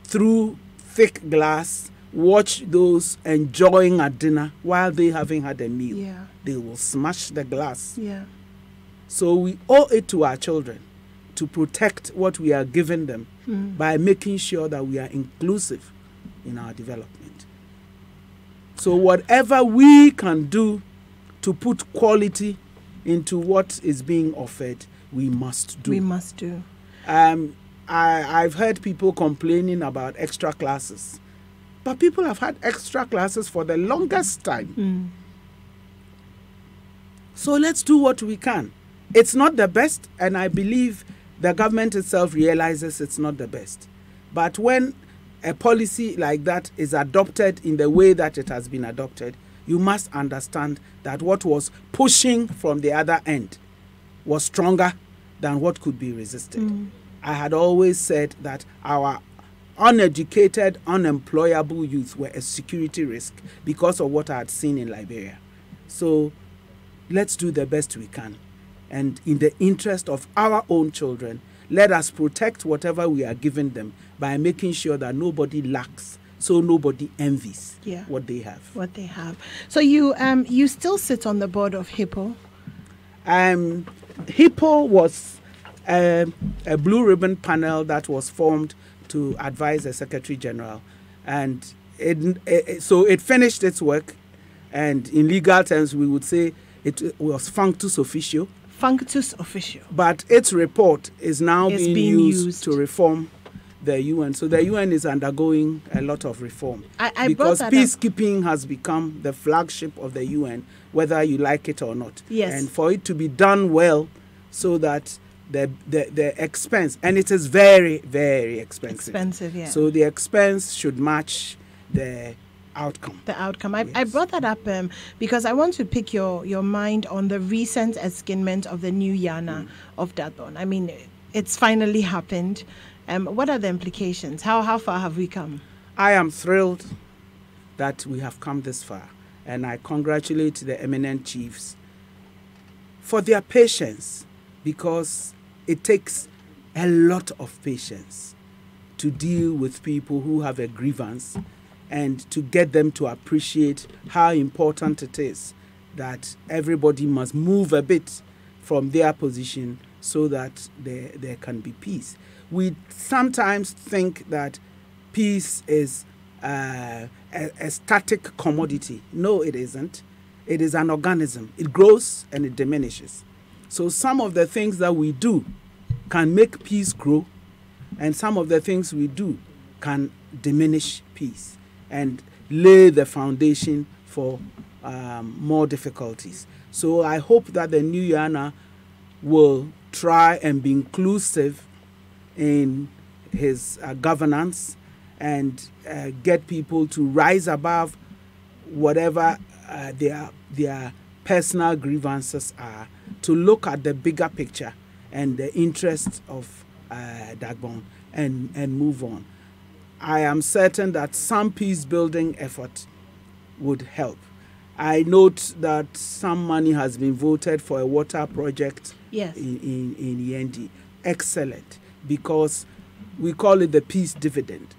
through thick glass, watch those enjoying a dinner while they haven't had a meal, they will smash the glass. So we owe it to our children to protect what we are giving them by making sure that we are inclusive in our development. So whatever we can do to put quality into what is being offered, we must do. We must do. I've heard people complaining about extra classes. But people have had extra classes for the longest time. So let's do what we can. It's not the best, and I believe the government itself realizes it's not the best. But when a policy like that is adopted in the way that it has been adopted, you must understand that what was pushing from the other end was stronger than what could be resisted. I had always said that our uneducated, unemployable youth were a security risk because of what I had seen in Liberia. So let's do the best we can. And in the interest of our own children, let us protect whatever we are giving them by making sure that nobody lacks, so nobody envies what they have. So you still sit on the board of HIPPO? HIPPO was a blue ribbon panel that was formed to advise the Secretary General, and so it finished its work, and in legal terms we would say it was functus officio. Functus officio. But its report is now being used to reform the UN. So the UN is undergoing a lot of reform because peacekeeping has become the flagship of the UN, whether you like it or not. Yes. And for it to be done well, so that the expense, and it is very, very expensive. So the expense should match the outcome. I brought that up because I want to pick your mind on the recent escindment of the new Yana of Dadbon. I mean, it's finally happened. What are the implications? How far have we come? I am thrilled that we have come this far, and I congratulate the eminent chiefs for their patience, because it takes a lot of patience to deal with people who have a grievance and to get them to appreciate how important it is that everybody must move a bit from their position so that there can be peace. We sometimes think that peace is a static commodity. No, it isn't. It is an organism. It grows and it diminishes. So some of the things that we do can make peace grow, and some of the things we do can diminish peace and lay the foundation for more difficulties. So I hope that the new Yana will try and be inclusive in his governance and get people to rise above whatever their personal grievances are, to look at the bigger picture and the interests of Dagbon and move on. I am certain that some peace-building effort would help. I note that some money has been voted for a water project in Yendi. Excellent, because we call it the peace dividend.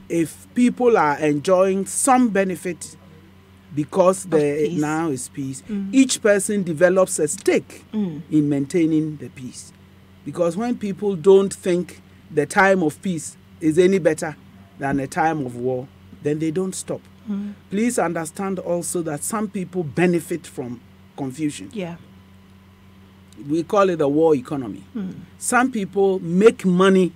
If people are enjoying some benefit because there now is peace, each person develops a stake in maintaining the peace. Because when people don't think the time of peace is any better than a time of war, then they don't stop. Please understand also that some people benefit from confusion. Yeah. We call it a war economy. Some people make money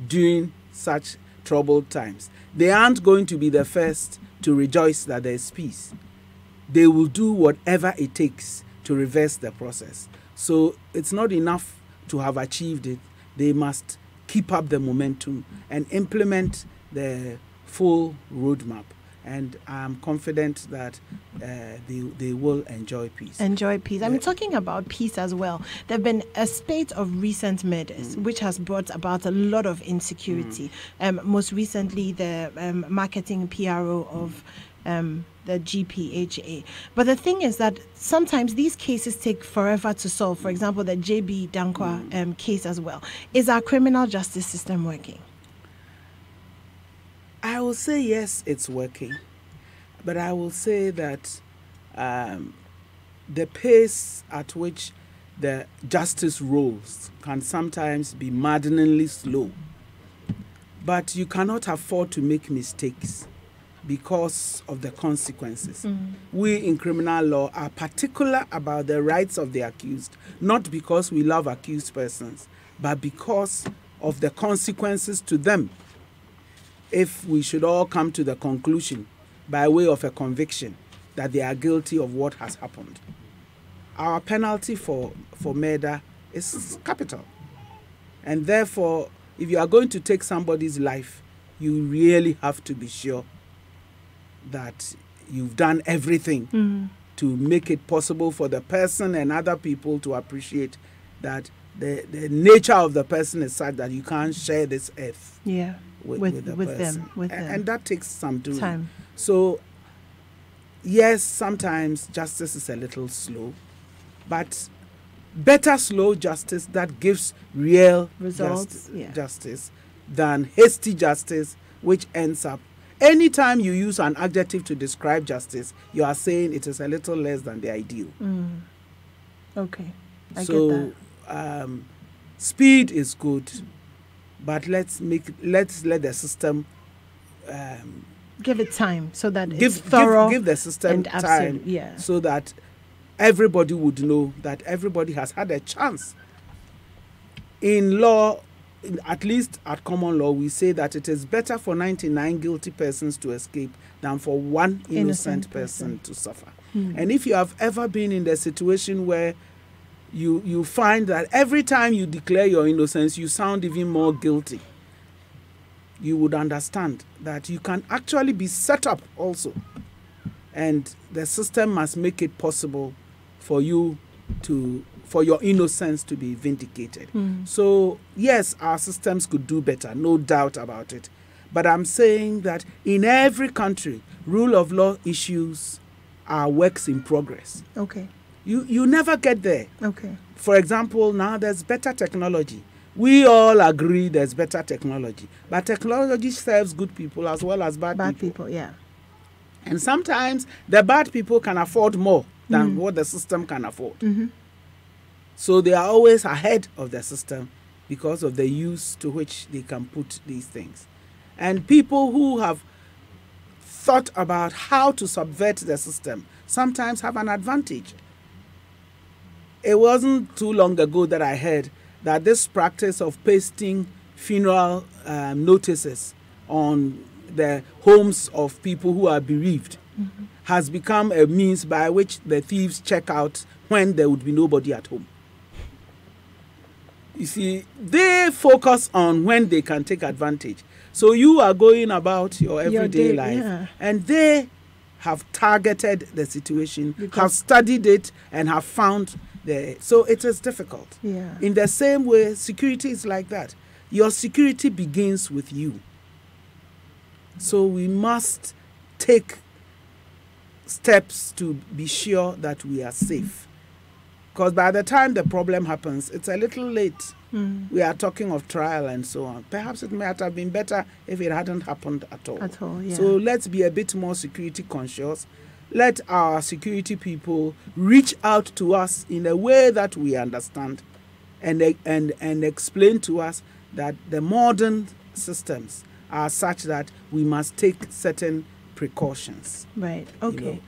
during such troubled times. They aren't going to be the first to rejoice that there is peace. They will do whatever it takes to reverse the process. So it's not enough to have achieved it. They must keep up the momentum and implement the full roadmap. And I'm confident that they will enjoy peace. Enjoy peace. I'm talking about peace as well. There have been a spate of recent murders, which has brought about a lot of insecurity. Most recently, the marketing PRO of the GPHA. But the thing is that sometimes these cases take forever to solve. For example, the JB Dankwa case as well. Is our criminal justice system working? I will say yes, it's working. But I will say that the pace at which the justice rolls can sometimes be maddeningly slow. But you cannot afford to make mistakes because of the consequences. We in criminal law are particular about the rights of the accused, not because we love accused persons, but because of the consequences to them. If we should all come to the conclusion by way of a conviction that they are guilty of what has happened. Our penalty for murder is capital. And therefore, if you are going to take somebody's life, you really have to be sure that you've done everything to make it possible for the person and other people to appreciate that the nature of the person is such that you can't share this earth. Yeah. With them. And that takes some time. So, yes, sometimes justice is a little slow, but better slow justice that gives real results, justice than hasty justice, which ends up. Anytime you use an adjective to describe justice, you are saying it is a little less than the ideal. Okay, I get that. Speed is good. But let's let the system give it time so that it's thorough. Give the system time, so that everybody would know that everybody has had a chance. In law, at least at common law, we say that it is better for 99 guilty persons to escape than for one innocent person to suffer. And if you have ever been in the situation where you find that every time you declare your innocence, you sound even more guilty, you would understand that you can actually be set up also. And the system must make it possible for you for your innocence to be vindicated. So, yes, our systems could do better, no doubt about it. But I'm saying that in every country, rule of law issues are works in progress. Okay. You never get there. Okay. For example, now there's better technology. We all agree there's better technology. But technology serves good people as well as bad people. Yeah. And sometimes the bad people can afford more than what the system can afford. So they are always ahead of the system because of the use to which they can put these things. And people who have thought about how to subvert the system sometimes have an advantage. It wasn't too long ago that I heard that this practice of pasting funeral notices on the homes of people who are bereaved has become a means by which the thieves check out when there would be nobody at home. You see, they focus on when they can take advantage. So you are going about your everyday life, and they have targeted the situation, have studied it, and have found so it is difficult. Yeah. In the same way, security is like that. Your security begins with you. So we must take steps to be sure that we are safe. Because by the time the problem happens, it's a little late. We are talking of trial and so on. Perhaps it might have been better if it hadn't happened at all. Yeah. So let's be a bit more security conscious. let our security people reach out to us in a way that we understand and explain to us that the modern systems are such that we must take certain precautions. Right. Okay.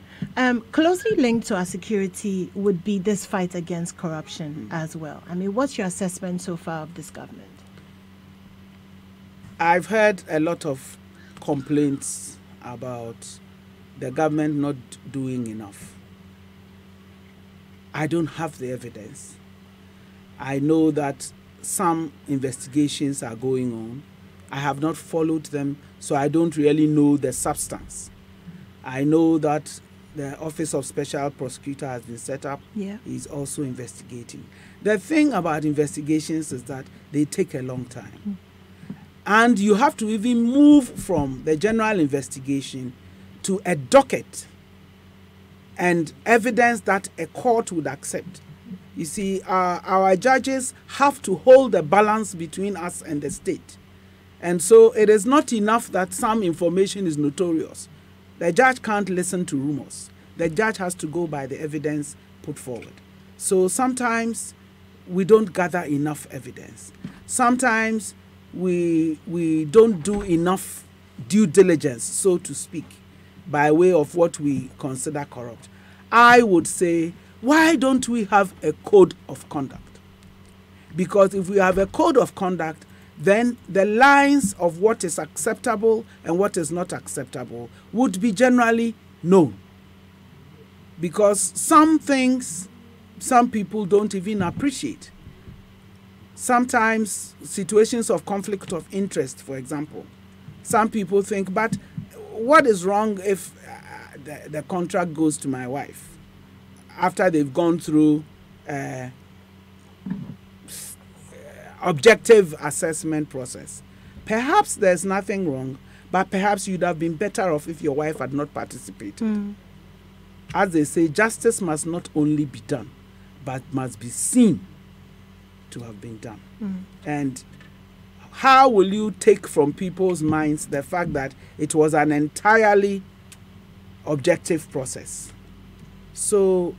Closely linked to our security would be this fight against corruption as well. I mean, what's your assessment so far of this government? I've heard a lot of complaints about the government not doing enough. I don't have the evidence. I know that some investigations are going on. I have not followed them, so I don't really know the substance. I know that the Office of Special Prosecutor has been set up. Yeah. He's also investigating. The thing about investigations is that they take a long time. And you have to even move from the general investigation to a docket and evidence that a court would accept. You see, our judges have to hold the balance between us and the state. And so it is not enough that some information is notorious. The judge can't listen to rumors. The judge has to go by the evidence put forward. So sometimes we don't gather enough evidence. Sometimes we don't do enough due diligence, so to speak, by way of what we consider corrupt. I would say, why don't we have a code of conduct? Because if we have a code of conduct, then the lines of what is acceptable and what is not acceptable would be generally known. Because some things, some people don't even appreciate. Sometimes situations of conflict of interest, for example, some people think, but what is wrong if the contract goes to my wife after they've gone through objective assessment process? Perhaps there's nothing wrong, but perhaps you'd have been better off if your wife had not participated. As they say, justice must not only be done, but must be seen to have been done. And how will you take from people's minds the fact that it was an entirely objective process? So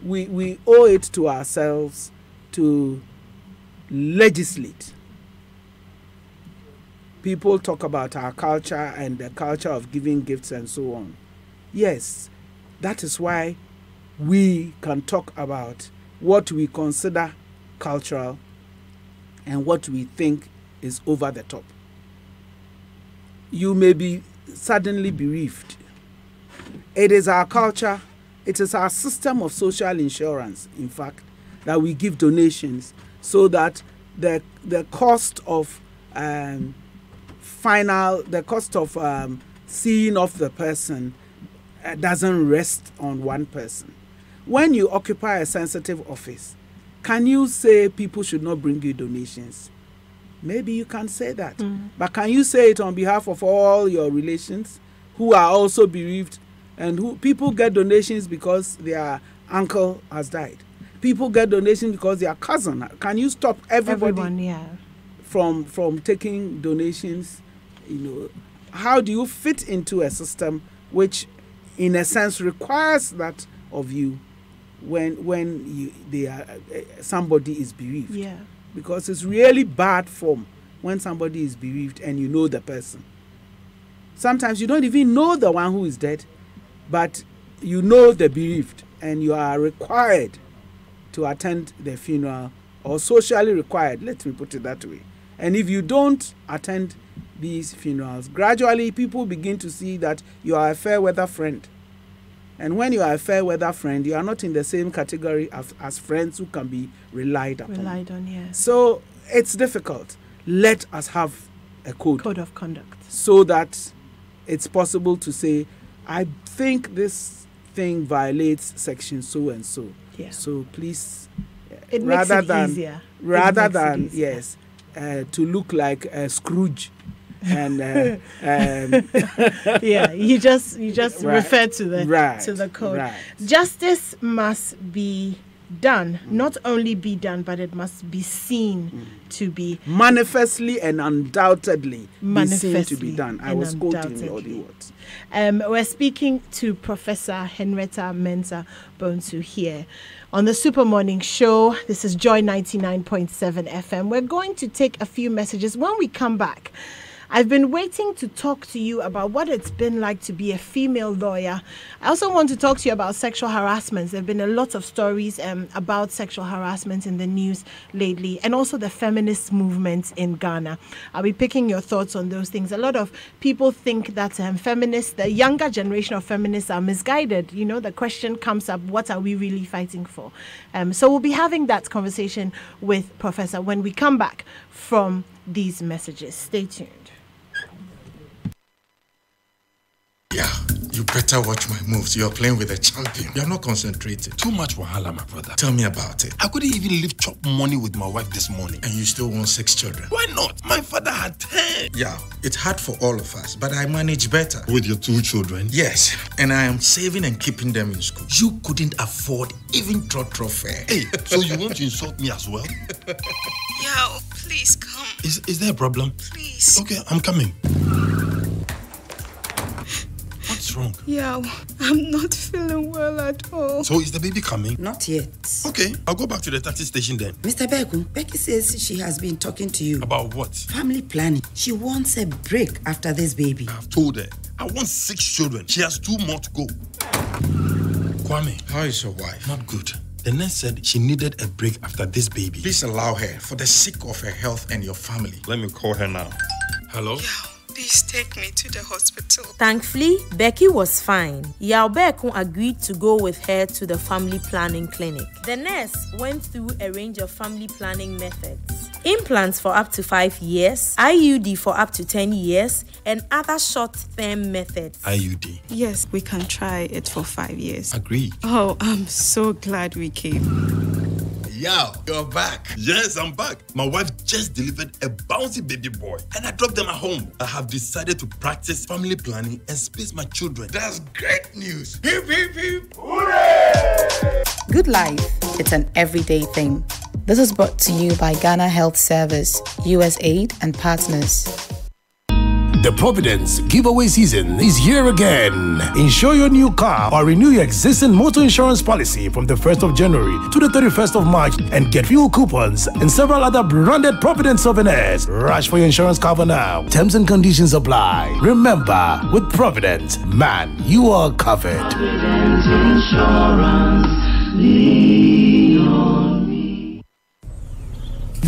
we owe it to ourselves to legislate. People talk about our culture and the culture of giving gifts and so on. Yes, that is why we can talk about what we consider cultural and what we think is over the top. You may be suddenly bereaved. It is our culture, it is our system of social insurance, in fact, that we give donations so that the cost of seeing off the person doesn't rest on one person. When you occupy a sensitive office, can you say people should not bring you donations? Maybe you can say that. But can you say it on behalf of all your relations who are also bereaved and who people get donations because their uncle has died? People get donations because their cousin. Can you stop everybody from taking donations? You know, how do you fit into a system which, in a sense, requires that of you when somebody is bereaved? Yeah. Because it's really bad form when somebody is bereaved and you know the person. Sometimes you don't even know the one who is dead, but you know the bereaved and you are required to attend the funeral, or socially required, let me put it that way. And if you don't attend these funerals, gradually people begin to see that you are a fair weather friend. And when you are a fair weather friend, you are not in the same category as friends who can be relied upon. Yes. So it's difficult. Let us have a code of conduct, so that it's possible to say, I think this thing violates section so and so. Yeah. So please, it makes it easier. Rather than to look like a Scrooge. And you just refer to the code. Justice must be done. Not only be done, but it must be seen to be manifestly and undoubtedly be seen to be done. I was quoting the audio words. We're speaking to Professor Henrietta Mensah Bonsu here on the Super Morning Show. This is Joy 99.7 FM. We're going to take a few messages. When we come back, I've been waiting to talk to you about what it's been like to be a female lawyer. I also want to talk to you about sexual harassment. There have been a lot of stories about sexual harassment in the news lately, and also the feminist movement in Ghana. I'll be picking your thoughts on those things. A lot of people think that feminists, the younger generation of feminists, are misguided. You know, the question comes up, what are we really fighting for? So we'll be having that conversation with Professor when we come back from these messages. Stay tuned. Yeah, you better watch my moves. You're playing with a champion. You're not concentrated. Too much wahala, my brother. Tell me about it. I couldn't even leave chop money with my wife this morning. And you still want 6 children. Why not? My father had 10. Yeah, it's hard for all of us, but I manage better. With your 2 children? Yes, and I am saving and keeping them in school. You couldn't afford even trotro fare. Hey, so you want to insult me as well? Yeah, please come. Is there a problem? Please. Okay, I'm coming. What's wrong? Yeah, I'm not feeling well at all. So is the baby coming? Not yet. Okay, I'll go back to the taxi station then. Mr. Beku, Becky says she has been talking to you. About what? Family planning. She wants a break after this baby. I've told her. I want 6 children. She has 2 more to go. Kwame, how is your wife? Not good. The nurse said she needed a break after this baby. Please allow her for the sake of her health and your family. Let me call her now. Hello? Yeah. Please take me to the hospital. Thankfully, Becky was fine. Yao Beku agreed to go with her to the family planning clinic. The nurse went through a range of family planning methods. Implants for up to 5 years, IUD for up to 10 years, and other short-term methods. IUD? Yes, we can try it for 5 years. Agreed. Oh, I'm so glad we came. Yo, you're back. Yes, I'm back. My wife just delivered a bouncy baby boy, and I dropped them at home. I have decided to practice family planning and space my children. That's great news. Hip, hip, hip. Hooray! Good life, it's an everyday thing. This is brought to you by Ghana Health Service, USAID and partners. The Providence giveaway season is here again. Insure your new car or renew your existing motor insurance policy from the 1st of January to the 31st of March and get fuel coupons and several other branded Providence souvenirs. Rush for your insurance cover now. Terms and conditions apply. Remember, with Providence, man, you are covered. Providence Insurance, lean on me.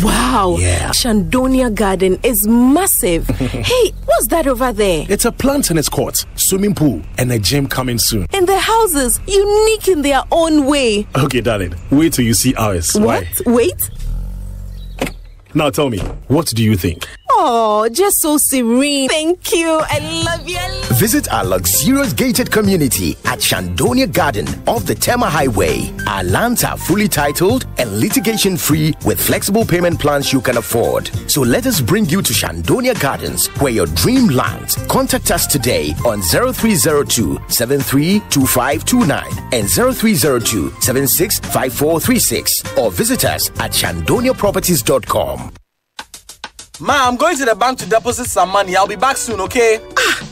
Wow, yeah. Shandonia Garden is massive. Hey, what's that over there? It's a plant tennis court, swimming pool, and a gym coming soon. And the houses, unique in their own way. Okay, darling, wait till you see ours. What? Why? Wait. Now tell me, what do you think? Oh, just so serene. Thank you. I love you. Visit our luxurious gated community at Shandonia Garden off the Tema Highway. Our lands are fully titled and litigation free with flexible payment plans you can afford. So let us bring you to Shandonia Gardens, where your dream lands. Contact us today on 0302 732529 and 0302 765436 or visit us at shandoniaproperties.com. Ma, I'm going to the bank to deposit some money. I'll be back soon, okay?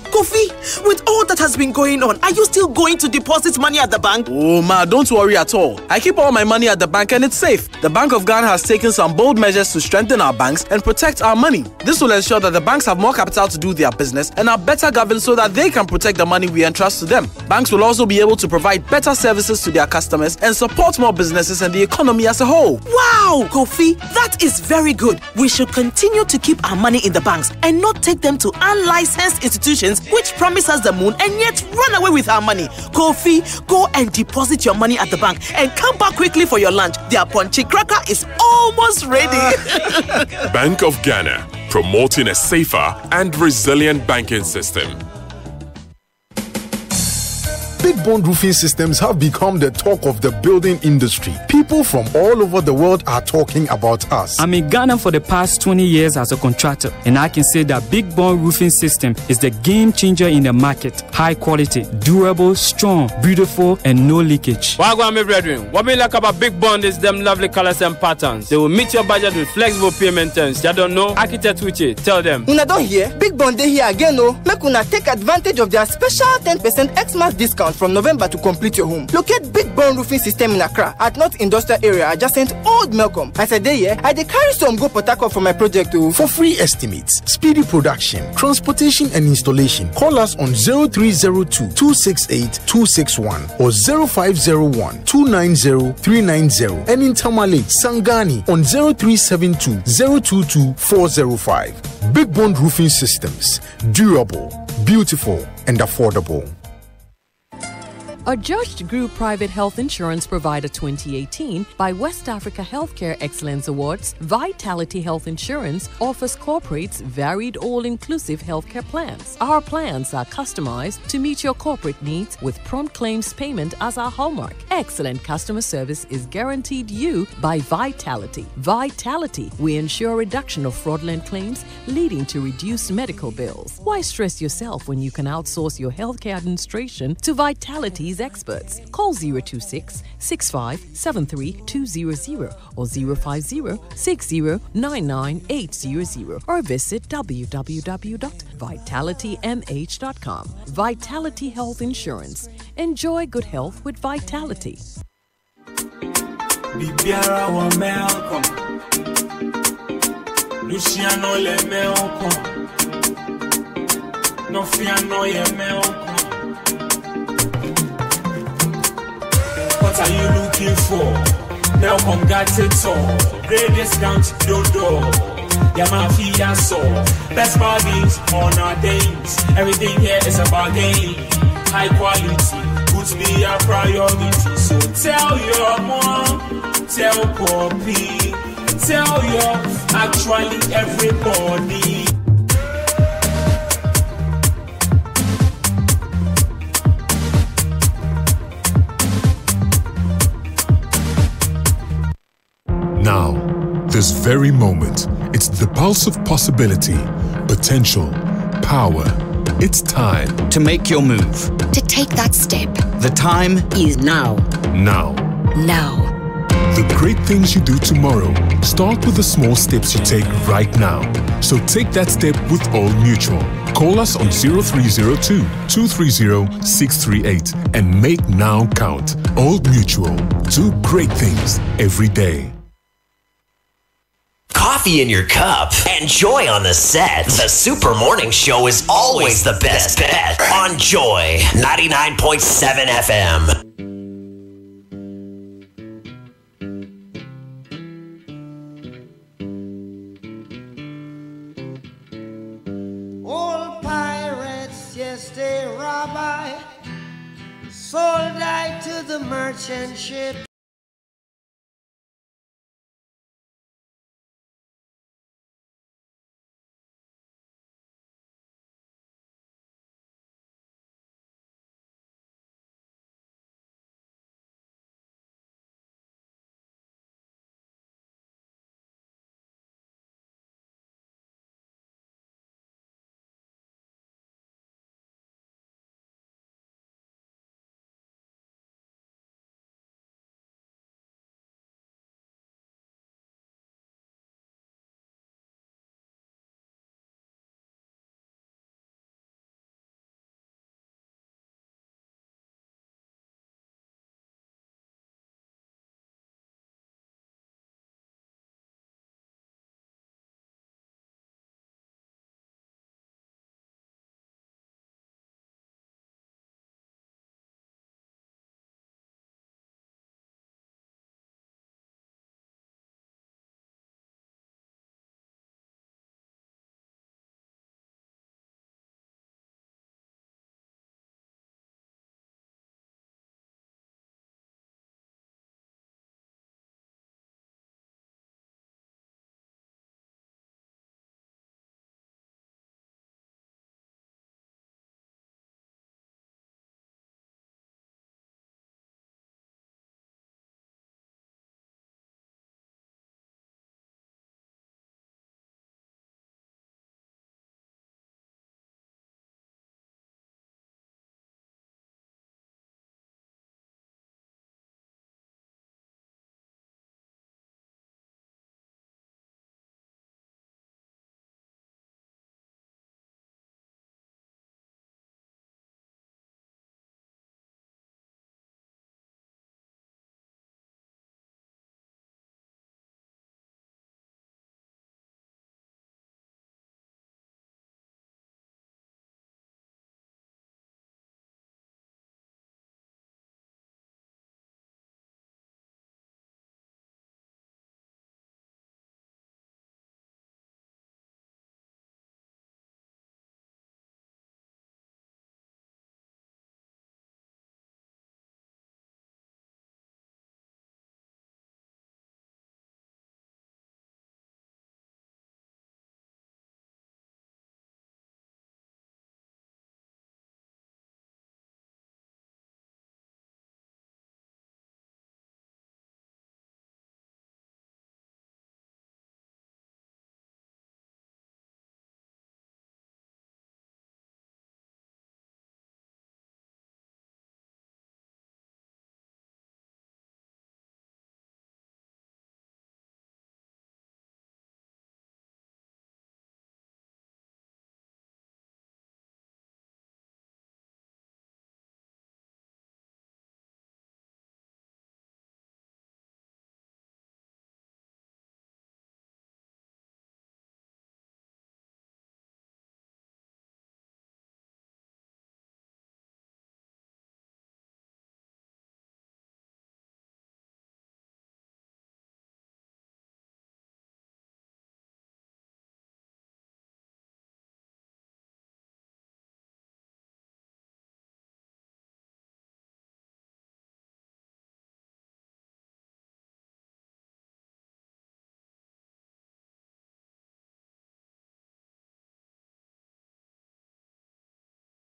Kofi, with all that has been going on, are you still going to deposit money at the bank? Oh, ma, don't worry at all. I keep all my money at the bank and it's safe. The Bank of Ghana has taken some bold measures to strengthen our banks and protect our money. This will ensure that the banks have more capital to do their business and are better governed so that they can protect the money we entrust to them. Banks will also be able to provide better services to their customers and support more businesses and the economy as a whole. Wow, Kofi, that is very good. We should continue to keep our money in the banks and not take them to unlicensed institutions which promise us the moon and yet run away with our money. Kofi, go and deposit your money at the bank and come back quickly for your lunch. Their punchy cracker is almost ready. Bank of Ghana, promoting a safer and resilient banking system. Big Bond Roofing Systems have become the talk of the building industry. People from all over the world are talking about us. I'm in Ghana for the past 20 years as a contractor, and I can say that Big Bond Roofing System is the game changer in the market. High quality, durable, strong, beautiful, and no leakage. Wagwan, my brethren, what me like about Big Bond is them lovely colors and patterns. They will meet your budget with flexible payment terms. You don't know? Architect Uche, tell them. Una don't hear? Big Bond they here again, no? Make una take advantage of their special 10% Xmas discount from November to complete your home. Locate Big Bond Roofing System in Accra at North Industrial Area adjacent Old Melcom. As a day here, I dey carry some go Port Harcourt for my project too. For free estimates, speedy production, transportation and installation, call us on 0302 268 261 or 0501 290 390 and in Tamale, Sangani on 0372 022 405. Big Bond Roofing Systems. Durable, beautiful, and affordable. Adjudged Group Private Health Insurance Provider 2018 by West Africa Healthcare Excellence Awards, Vitality Health Insurance offers corporates varied all-inclusive healthcare plans. Our plans are customized to meet your corporate needs with prompt claims payment as our hallmark. Excellent customer service is guaranteed you by Vitality. Vitality, we ensure reduction of fraudulent claims leading to reduced medical bills. Why stress yourself when you can outsource your healthcare administration to Vitality's experts? Call 026 65 73 200 or 050 60 99 800 or visit www.vitalitymh.com. Vitality Health Insurance. Enjoy good health with Vitality. Bibiara wa Malcolm, Luciano le Malcolm, Nofiano ye Malcolm. What are you looking for? Malcolm got it all. Great discount, dodo. Yamafia so. Best bargains on our days. Everything here is a bargain. High quality, put me a priority. So tell your mom, tell Poppy, tell your actually everybody. Now, this very moment, it's the pulse of possibility, potential, power. It's time to make your move. To take that step. The time is now. Now. Now. The great things you do tomorrow start with the small steps you take right now. So take that step with Old Mutual. Call us on 0302 230 638 and make now count. Old Mutual. Do great things every day. Coffee in your cup and joy on the set. The Super Morning Show is always the best bet on Joy 99.7 FM. Old pirates, yes, they rabbi, sold I to the merchant ship.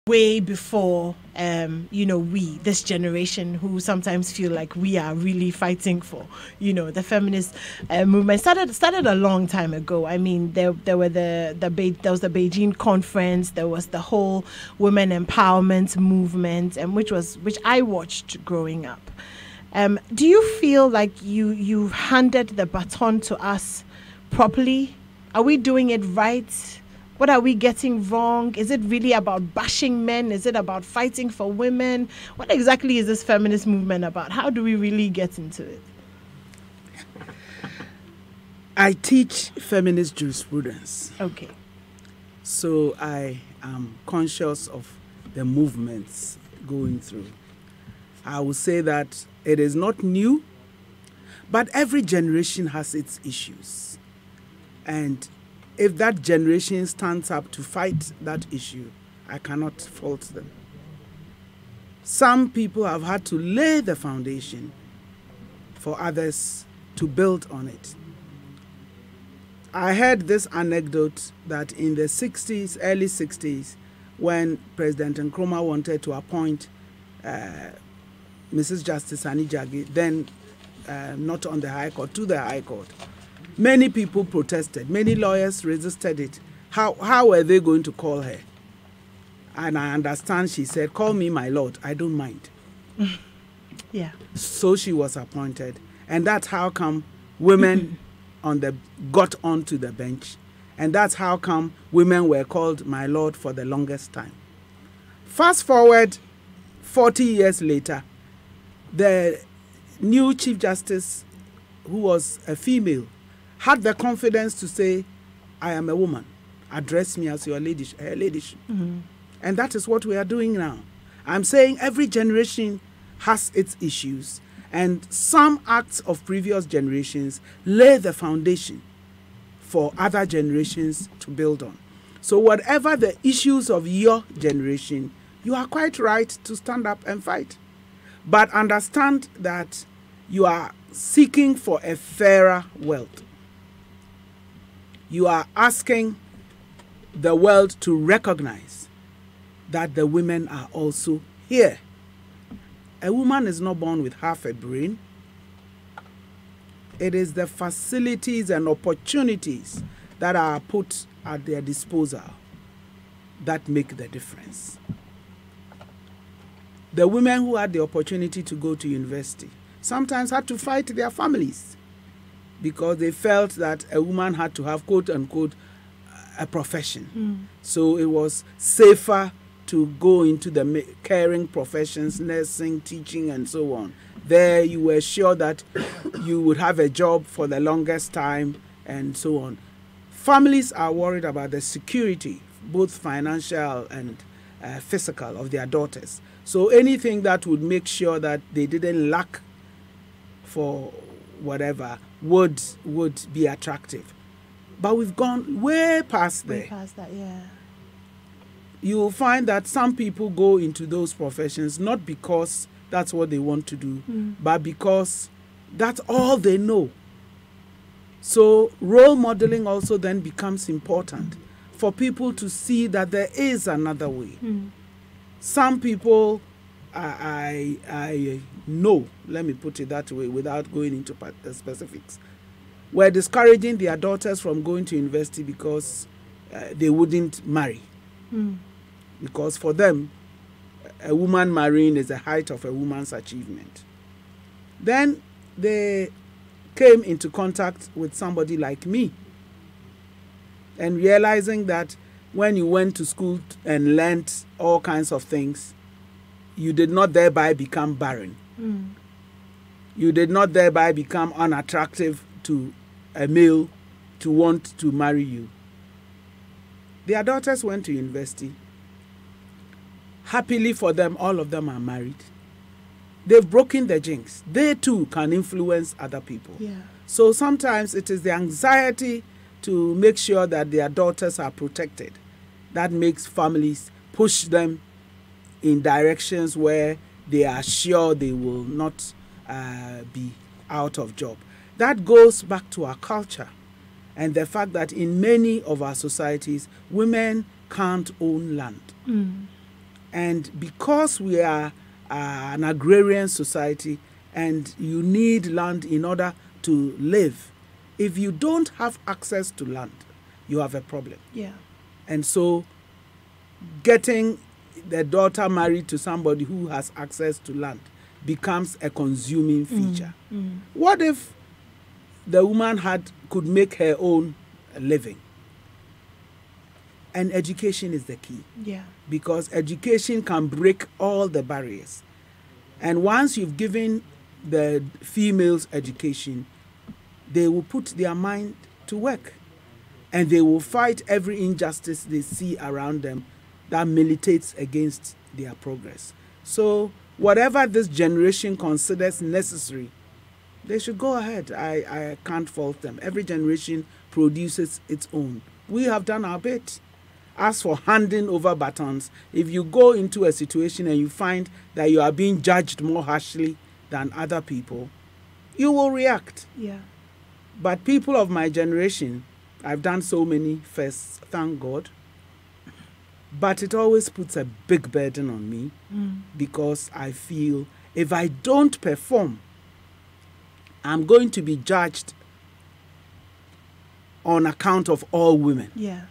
way before, we, this generation who sometimes feel like we are really fighting for, the feminist movement started a long time ago. I mean, there was the Beijing conference, there was the whole women empowerment movement, which I watched growing up. Do you feel like you handed the baton to us properly? Are we doing it right? What are we getting wrong? Is it really about bashing men? Is it about fighting for women? What exactly is this feminist movement about? How do we really get into it? I teach feminist jurisprudence. Okay. So I am conscious of the movements going through. I would say that it is not new, but every generation has its issues. And if that generation stands up to fight that issue, I cannot fault them. Some people have had to lay the foundation for others to build on it. I heard this anecdote that in the 60s, early 60s, when President Nkrumah wanted to appoint Mrs. Justice Annie Jaggi, then not on the High Court, to the High Court, many people protested. Many lawyers resisted it. How were they going to call her? And I understand she said, "Call me my lord, I don't mind." Yeah. So she was appointed. And that's how come women got onto the bench. And that's how come women were called my lord for the longest time. Fast forward 40 years later, the new Chief Justice, who was a female, had the confidence to say, "I am a woman. Address me as your ladyship." Mm-hmm. And that is what we are doing now. I'm saying every generation has its issues, and some acts of previous generations lay the foundation for other generations to build on. So whatever the issues of your generation, you are quite right to stand up and fight. But understand that you are seeking for a fairer world. You are asking the world to recognize that the women are also here. A woman is not born with half a brain. It is the facilities and opportunities that are put at their disposal that make the difference. The women who had the opportunity to go to university sometimes had to fight their families because they felt that a woman had to have, quote unquote, a profession. So it was safer to go into the caring professions, nursing, teaching, and so on. There you were sure that you would have a job for the longest time, and so on. Families are worried about the security, both financial and physical, of their daughters. So anything that would make sure that they didn't lack for whatever would be attractive. But we've gone way past there. Way past that, yeah. You will find that some people go into those professions not because that's what they want to do, but because that's all they know. So role modeling also then becomes important for people to see that there is another way. Some people, I know, let me put it that way without going into specifics, were discouraging their daughters from going to university because they wouldn't marry. Because for them, a woman marrying is the height of a woman's achievement. Then they came into contact with somebody like me, and realizing that when you went to school and learned all kinds of things, you did not thereby become barren. You did not thereby become unattractive to a male to want to marry you. Their daughters went to university. Happily for them, all of them are married. They've broken the jinx. They too can influence other people. Yeah. So sometimes it is the anxiety to make sure that their daughters are protected that makes families push them in directions where they are sure they will not be out of job. That goes back to our culture and the fact that in many of our societies, women can't own land. And because we are an agrarian society and you need land in order to live, if you don't have access to land, you have a problem. Yeah. And so getting the daughter married to somebody who has access to land becomes a consuming feature. What if the woman could make her own living? And education is the key. Yeah. Because education can break all the barriers. And once you've given the females education, they will put their mind to work. And they will fight every injustice they see around them that militates against their progress. So whatever this generation considers necessary, they should go ahead. I can't fault them. Every generation produces its own. We have done our bit. As for handing over batons, if you go into a situation and you find that you are being judged more harshly than other people, you will react. Yeah. But people of my generation, I've done so many firsts, thank God. But it always puts a big burden on me because I feel if I don't perform, I'm going to be judged on account of all women. Yeah.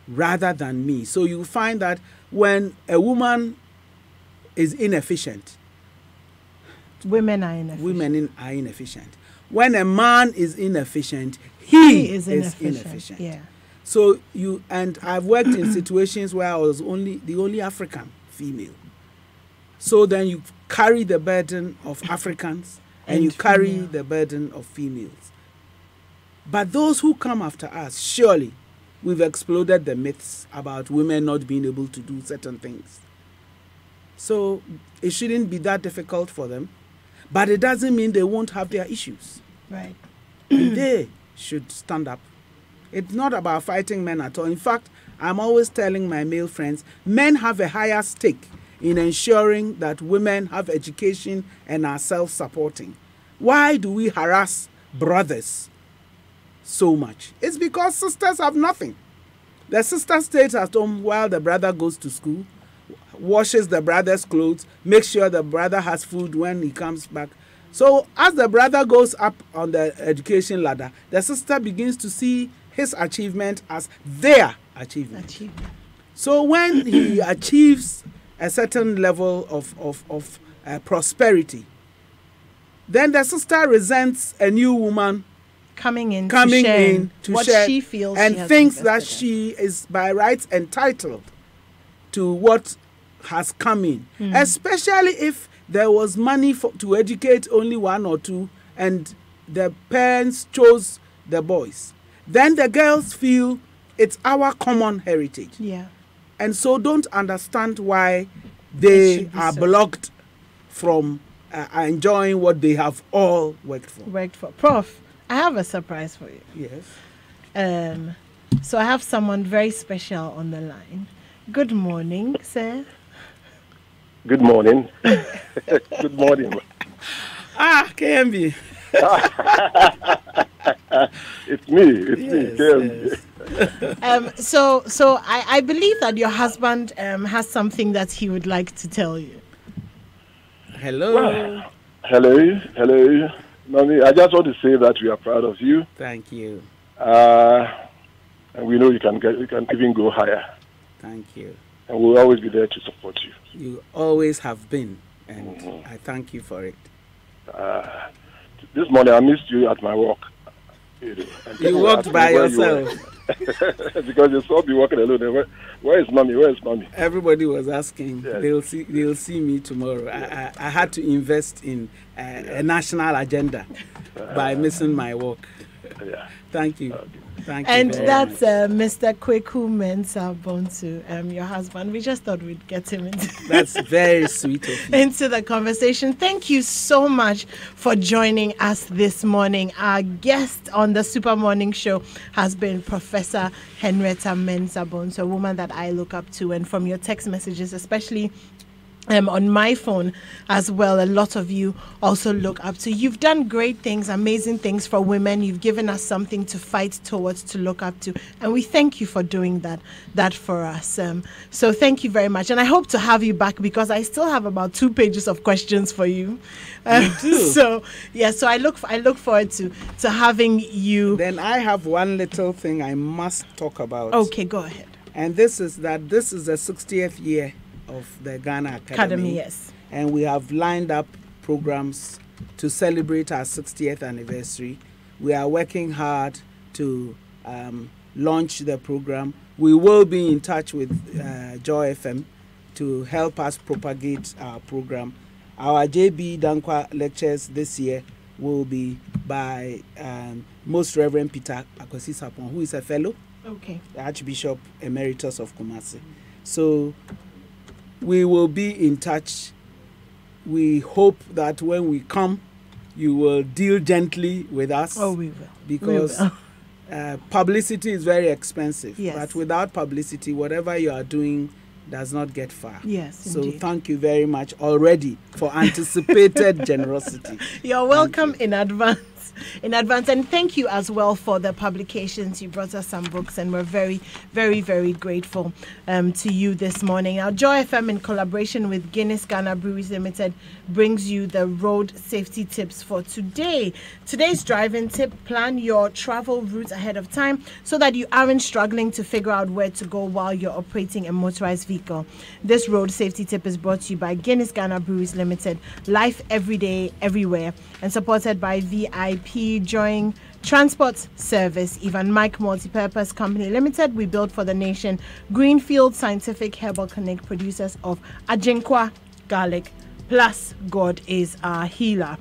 Rather than me. So you find that when a woman is inefficient, women are inefficient. When a man is inefficient, he is inefficient. Yeah. So I've worked in situations where I was the only African female. So then you carry the burden of Africans and you carry the burden of females. But those who come after us, surely we've exploded the myths about women not being able to do certain things. So it shouldn't be that difficult for them. But it doesn't mean they won't have their issues. Right. They should stand up. It's not about fighting men at all. In fact, I'm always telling my male friends, men have a higher stake in ensuring that women have education and are self-supporting. Why do we harass brothers so much? It's because sisters have nothing. The sister stays at home while the brother goes to school, washes the brother's clothes, makes sure the brother has food when he comes back. So as the brother goes up on the education ladder, the sister begins to see his achievement as their achievement. So when he achieves a certain level of prosperity, then the sister resents a new woman coming in to what share she feels and she has thinks that invested she is by rights entitled to what has come in, especially if there was money to educate only one or two and the parents chose the boys. Then the girls feel it's our common heritage. Yeah. And so don't understand why they are blocked from enjoying what they have all worked for. Prof, I have a surprise for you. Yes. So I have someone very special on the line. Good morning, sir. Good morning. Good morning. KMB. It's me, KMB. So I believe that your husband has something that he would like to tell you. Hello. Well, hello. Mommy, I just want to say that we are proud of you. Thank you. And we know you can even go higher. Thank you. And we'll always be there to support you. You always have been, and I thank you for it. This morning I missed you at my work. You walked by yourself. Because you saw me walking alone. Where is mommy? Where is mommy? Everybody was asking. Yes. They'll see me tomorrow. I had to invest in a national agenda by missing my walk. Yeah. Thank you. Okay. Thank you. And that's Mr. Kweku Mensah Bonsu, your husband. We just thought we'd get him into That's very sweet of you. into the conversation. Thank you so much for joining us this morning. Our guest on the Super Morning Show has been Professor Henrietta Mensah Bonsu, a woman that I look up to. And from your text messages, especially on my phone as well. A lot of you also look up to. You've done great things, amazing things for women. You've given us something to fight towards, to look up to, and we thank you for doing that for us. So thank you very much, and I hope to have you back because I still have about 2 pages of questions for you. So I look forward to having you. Then I have one little thing I must talk about. Okay, go ahead. And this is the 60th year of the Ghana Academy. Yes. And we have lined up programs to celebrate our 60th anniversary. We are working hard to launch the program. We will be in touch with Joy FM to help us propagate our program. Our JB Dankwa lectures this year will be by Most Reverend Peter Akwasi Sapon, who is a fellow, the Archbishop Emeritus of Kumasi. So we will be in touch. We hope that when we come, you will deal gently with us. Oh, we will. Because publicity is very expensive. Yes. But without publicity, whatever you are doing does not get far. Yes, so indeed. Thank you very much already for anticipated generosity. You're welcome in advance. And thank you as well for the publications. You brought us some books, and we're very, very, very grateful to you this morning. Our Joy FM, in collaboration with Guinness Ghana Breweries Limited, brings you the road safety tips for today. Today's driving tip: plan your travel route ahead of time so that you aren't struggling to figure out where to go while you're operating a motorized vehicle. This road safety tip is brought to you by Guinness Ghana Breweries Limited, life every day, everywhere, and supported by VIP Joint Transport Service, Ivan Mike Multipurpose Company Limited. We build for the nation. Greenfield Scientific Herbal Clinic, producers of Ajinkwa Garlic Plus. God is our healer.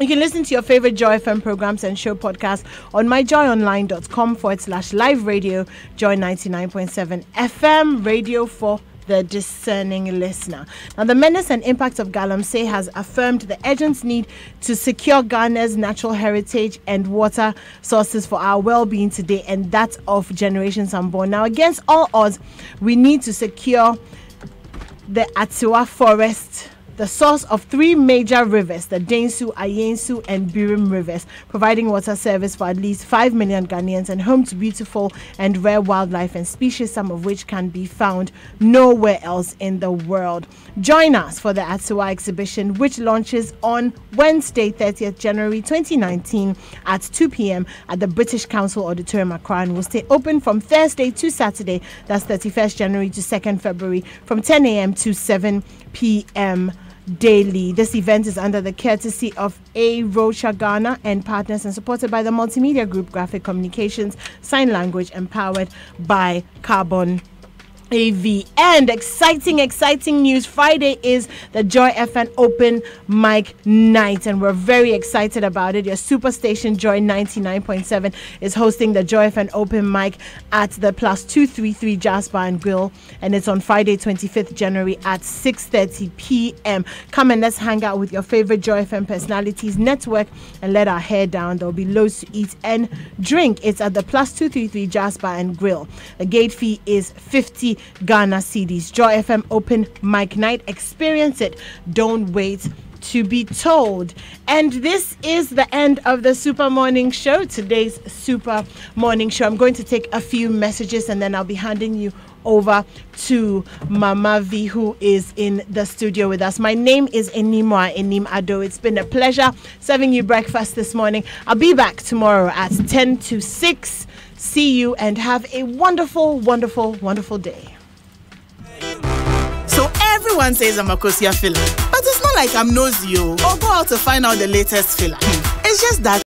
You can listen to your favorite Joy FM programs and show podcasts on myjoyonline.com/live radio, Joy 99.7 FM, radio for the discerning listener. Now, the menace and impact of Galamsey has affirmed the urgent need to secure Ghana's natural heritage and water sources for our well-being today and that of generations unborn. Now, against all odds, we need to secure the Atiwa Forest, the source of 3 major rivers, the Densu, Ayensu, and Birim rivers, providing water service for at least 5 million Ghanaians and home to beautiful and rare wildlife and species, some of which can be found nowhere else in the world. Join us for the Atiwa exhibition, which launches on Wednesday, 30th January 2019 at 2 p.m. at the British Council Auditorium, Accra, and will stay open from Thursday to Saturday, that's 31st January to 2nd February, from 10 a.m. to 7 p.m. daily. This event is under the courtesy of A. Rocha Ghana and partners and supported by the Multimedia Group, Graphic Communications, Sign Language, empowered by Carbon AV. And exciting news. Friday is the Joy FM Open Mic Night, and we're very excited about it. Your superstation Joy 99.7 is hosting the Joy FM Open Mic at the +233 Jazz Bar and Grill, and it's on Friday 25th January at 6:30 p.m. Come and let's hang out with your favorite Joy FM personalities, network, and let our hair down. There'll be loads to eat and drink. It's at the +233 Jazz Bar and Grill. The gate fee is 50 Ghana cedis. Joy FM Open Mic Night. Experience it. Don't wait to be told. And this is the end of the Super Morning Show. Today's Super Morning Show. I'm going to take a few messages and then I'll be handing you over to Mama V, who is in the studio with us. My name is Enimwa Enim Ado. It's been a pleasure serving you breakfast this morning. I'll be back tomorrow at 10 to 6. See you and have a wonderful, wonderful, wonderful day. So everyone says I'm a Kosia filler, but it's not like I'm nosy or go out to find out the latest filler. It's just that